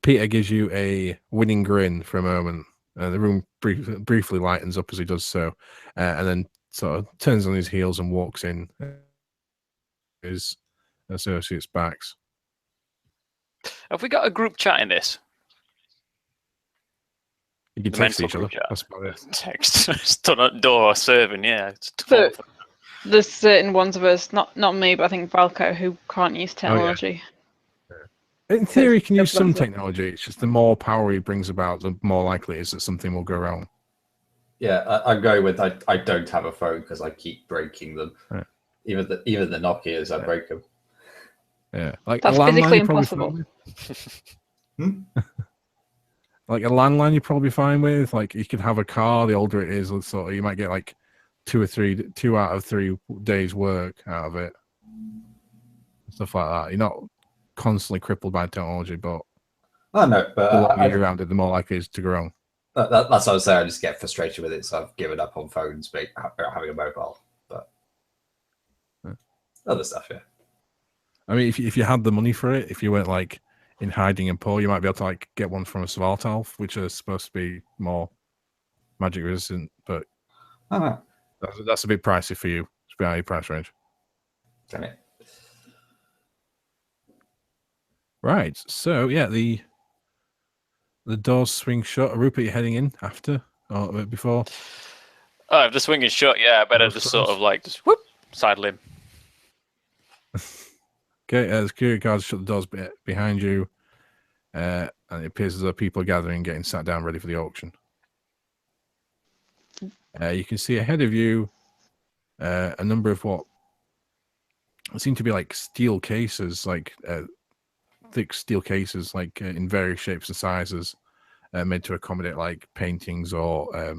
Peter gives you a winning grin for a moment. The room briefly lightens up as he does so, and then sort of turns on his heels and walks in his associates' backs. Have we got a group chat in this? You can The text mental each other. group chat. That's about it. Text. Stood at door or serving, yeah. It's So there's certain ones of us, not me, but I think Valco, who can't use technology. In theory, you can use some Influencer. technology. It's just the more power he brings about, the more likely it is that something will go wrong. Yeah, I'm going with I don't have a phone because I keep breaking them. Right. Even the Nokias, I break them. Yeah, like That's a landline, physically you're probably impossible. fine with. Like a landline, you're probably fine with. Like you could have a car. The older it is, sort of, you might get like 2 out of 3 days' work out of it. Stuff like that. You're not constantly crippled by technology, but Oh no, the but longer you're around it, the more likely it is to go wrong. that's what I was saying. I just get frustrated with it, so I've given up on phones, but having a mobile. But other stuff, yeah. I mean, if you had the money for it, if you weren't like in hiding and poor, you might be able to like get one from a Svartalf, which are supposed to be more magic resistant, but Oh no, that's a bit pricey for you. It's behind your price range. damn it. Right. So yeah, the doors swing shut. Rupert, you're heading in after or before? Oh, if the swing is shut, yeah, I better Doors just sort close. of like just whoop, sidle in. Okay, the security guards shut the doors behind you, and it appears as though people are gathering, getting sat down, ready for the auction. You can see ahead of you a number of what seem to be like steel cases, like thick steel cases, like in various shapes and sizes, made to accommodate like paintings or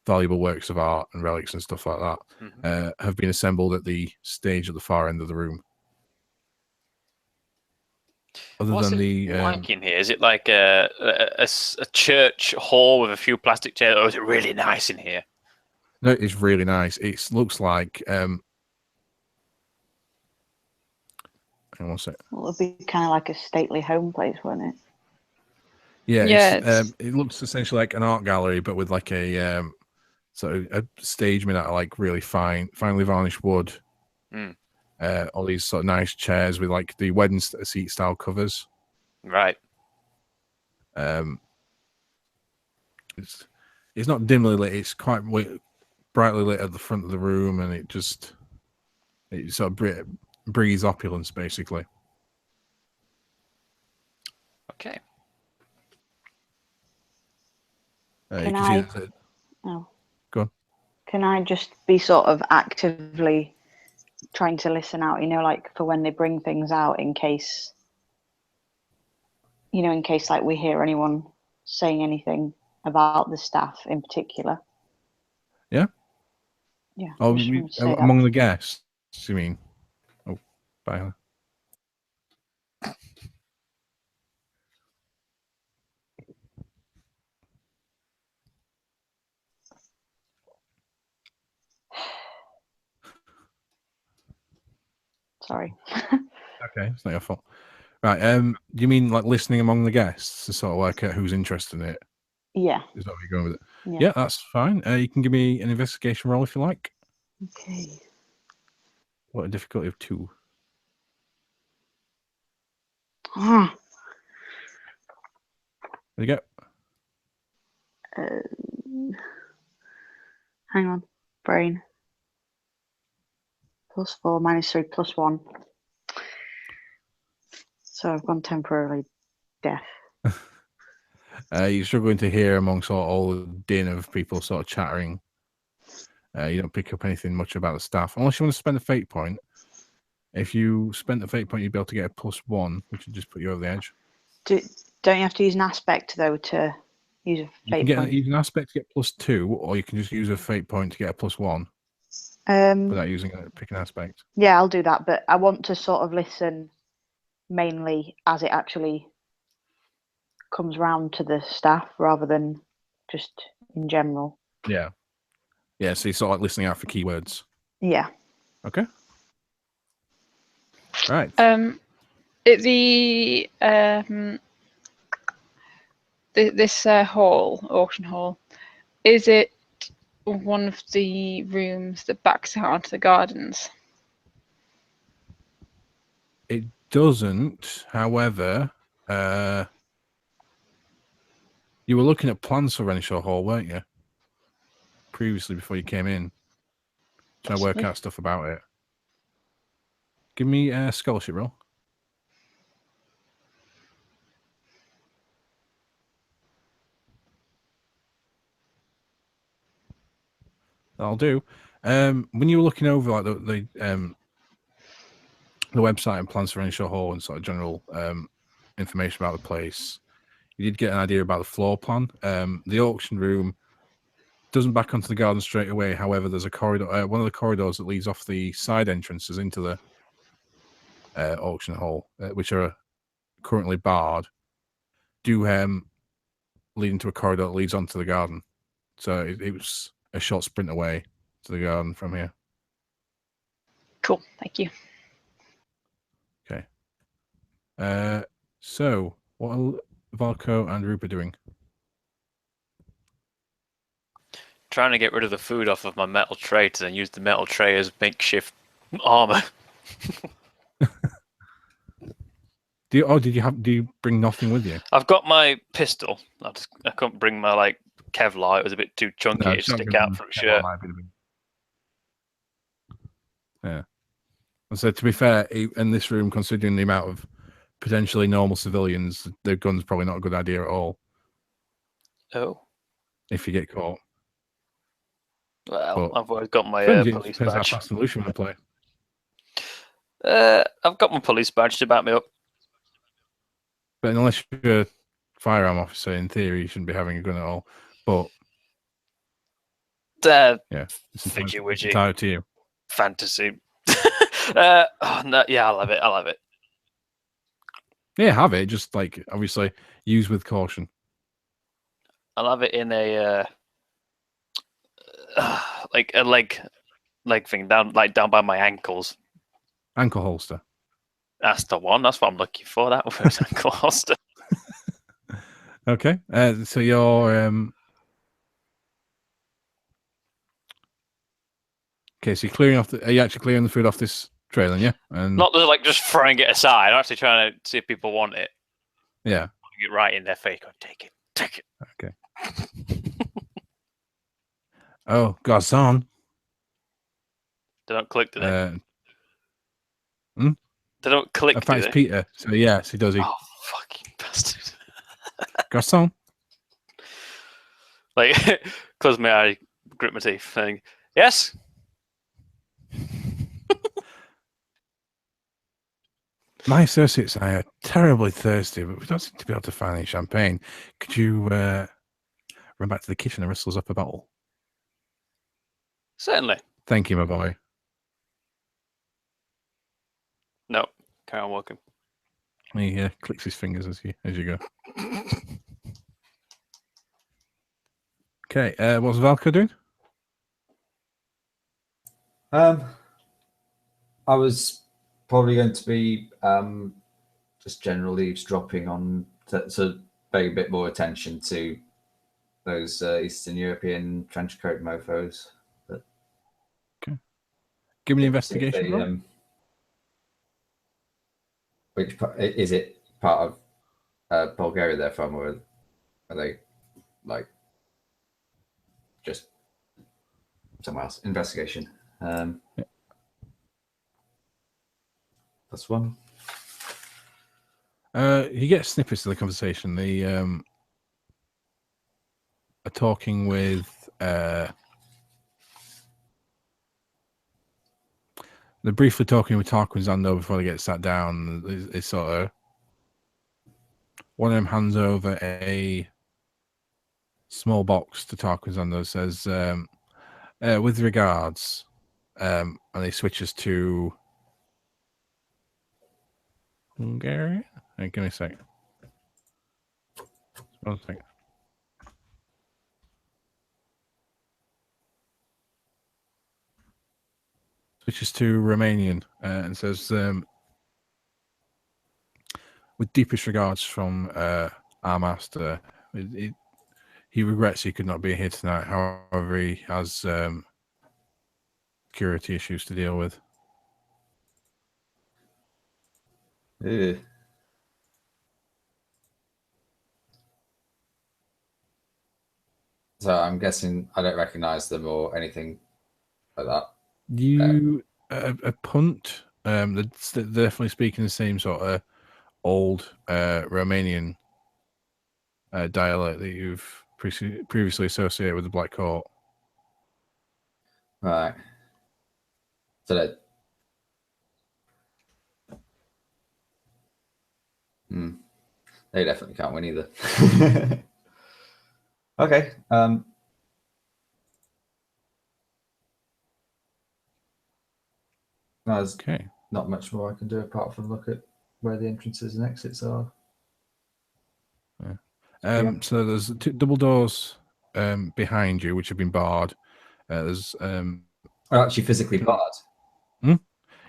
valuable works of art and relics and stuff like that, Mhm. have been assembled at the stage at the far end of the room. Other What's than it the like in here? Is it like a church hall with a few plastic chairs, or is it really nice in here? no, it's really nice. It looks like hang on one sec. Well, it'd be kind of like a stately home place, wouldn't it? Yeah, Yeah, it looks essentially like an art gallery, but with like a sort of a stage made out of like really finely varnished wood. Mm. All these sort of nice chairs with like the wedding seat style covers. Right. It's not dimly lit. It's quite brightly lit at the front of the room, and it sort of breathes opulence, basically. Okay. You Can can see I- that Oh. Go on. Can I just be sort of actively trying to listen out, like for when they bring things out in case like we hear anyone saying anything about the staff in particular? Yeah? Yeah. Oh, I just wanted to say that. among the guests, you mean? Oh, bye. Sorry. Okay, it's not your fault. Right. Do you mean like listening among the guests to sort of work out who's interested in it? Yeah. Is that where you're going with it? Yeah. Yeah, that's fine. You can give me an investigation roll if you like. Okay. What a difficulty of 2. Ah, There you go. hang on. Brain. +4, -3, +1. So I've gone temporarily deaf. You're struggling to hear amongst all the din of people sort of chattering. You don't pick up anything much about the staff, unless you want to spend a fate point. If you spent the fate point, you'd be able to get a +1, which would just put you over the edge. Don't you have to use an aspect though to use a You can fate get point? use an aspect to get +2, or you can just use a fate point to get a +1 without using a pick an aspect. Yeah, I'll do that, but I want to sort of listen mainly as it actually comes round to the staff rather than just in general. Yeah. Yeah, so you're sort of like listening out for keywords. Yeah. Okay. Right. This hall, auction hall, is it one of the rooms that backs out onto the gardens? It doesn't, however, you were looking at plans for Renshaw Hall, weren't you? Previously, before you came in. Trying to work Possibly. out stuff about it. Give me a scholarship roll. That'll do. When you were looking over like the website and plans for Renshaw Hall and sort of general information about the place, you did get an idea about the floor plan. The auction room doesn't back onto the garden straight away. However, there's a corridor, one of the corridors that leads off the side entrances into the auction hall, which are currently barred, do lead into a corridor that leads onto the garden. So it was a short sprint away to the garden from here. Cool, thank you. Okay. So what are Valko and Rupert doing? Trying to get rid of the food off of my metal tray to then use the metal tray as makeshift armor. Do you bring nothing with you? I've got my pistol. I couldn't bring my like Kevlar. It was a bit too chunky to stick out from a shirt. Yeah. And so to be fair, in this room, considering the amount of potentially normal civilians, the gun's probably not a good idea at all. Oh. If you get caught. Well, But I've always got my depends police how badge. fast and loose you want to play. I've got my police badge to back me up. But unless you're a firearm officer, in theory, you shouldn't be having a gun at all. But yeah, it's entirely to you. Fantasy. Oh, no, yeah, I'll have it. I'll have it. Yeah, have it. Just like obviously use with caution. I'll have it in a like a leg thing down by my ankles. Ankle holster. That's the one. That's what I'm looking for. That was ankle holster. Okay. So you're okay. So you're clearing off. Are you actually clearing the food off this tray then? Yeah. And Not like just throwing it aside. I'm actually trying to see if people want it. yeah. Get right in their face. Go, take it. Take it. Okay. Oh, garçon. They don't click, do they? Hmm? They don't click, In fact, do it's they? Peter. So yes, he does. Oh, fucking bastard. Garçon. Like, close my eye, grit my teeth, saying, yes? My associates and I are terribly thirsty, but we don't seem to be able to find any champagne. Could you run back to the kitchen and wrestle us up a bottle? Certainly. Thank you, my boy. No, carry on walking. He clicks his fingers as you go. Okay, what's Valko doing? I was probably going to be just general eavesdropping on to pay a bit more attention to those Eastern European trench coat mofos. Give me an See if investigation they, roll. which is it part of Bulgaria they're from, or are they like just somewhere else? Investigation. That's one. You get snippets of the conversation. They are talking with they're briefly talking with Tarquin Zando before they get sat down. They sort of one of them hands over a small box to Tarquin Zando, says with regards, and he switches to Hungary. Hey, give me a second. 1 second. Switches to Romanian and says, with deepest regards from our master, he regrets he could not be here tonight. However, he has security issues to deal with. Ew. So I'm guessing I don't recognize them or anything like that. You a punt. They're definitely speaking the same sort of old Romanian dialect that you've previously associated with the Black Court. Right. So that. They definitely can't win either. Okay. There's Okay. not much more I can do apart from look at where the entrances and exits are. So there's two double doors behind you, which have been barred. There's Oh, actually, physically barred.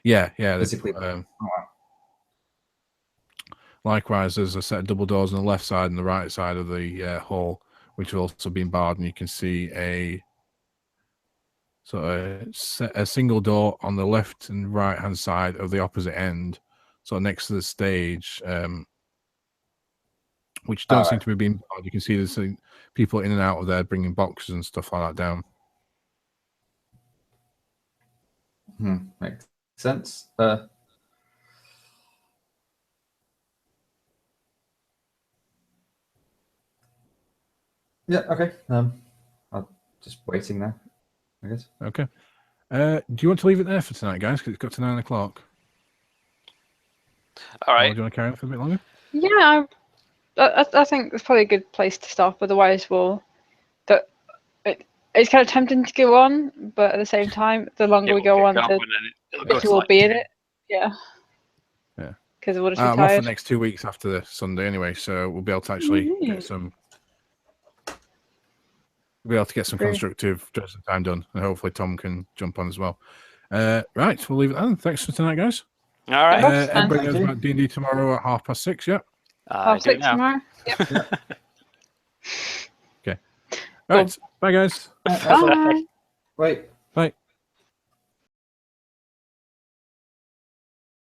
yeah. Physically. Likewise, there's a set of double doors on the left side and the right side of the hall, which have also been barred, and you can see a a single door on the left and right hand side of the opposite end, so next to the stage, which don't seem to be being barred. You can see there's people in and out of there bringing boxes and stuff like that down. Makes sense. Yeah. Okay. I'm just waiting there, I guess. Okay. Do you want to leave it there for tonight, guys? Because it's got to 9 o'clock. All Or right. do you want to carry on for a bit longer? Yeah, I think it's probably a good place to stop. Otherwise, it's kind of tempting to go on, but at the same time, the longer we go on, the better we'll be in it. Yeah. Yeah. Because we'll just I'm be off for tired. the next 2 weeks after the Sunday anyway, so we'll be able to actually get some. We'll be able to get some Great. constructive dressing time done, and hopefully Tom can jump on as well. Right, we'll leave it then. Thanks for tonight, guys. All right. Everybody Thank knows you. about D&D tomorrow at 6:30. Yeah. Half do 6 now. tomorrow. Yep. Okay. Right. Bye, guys. Bye. Wait. Bye.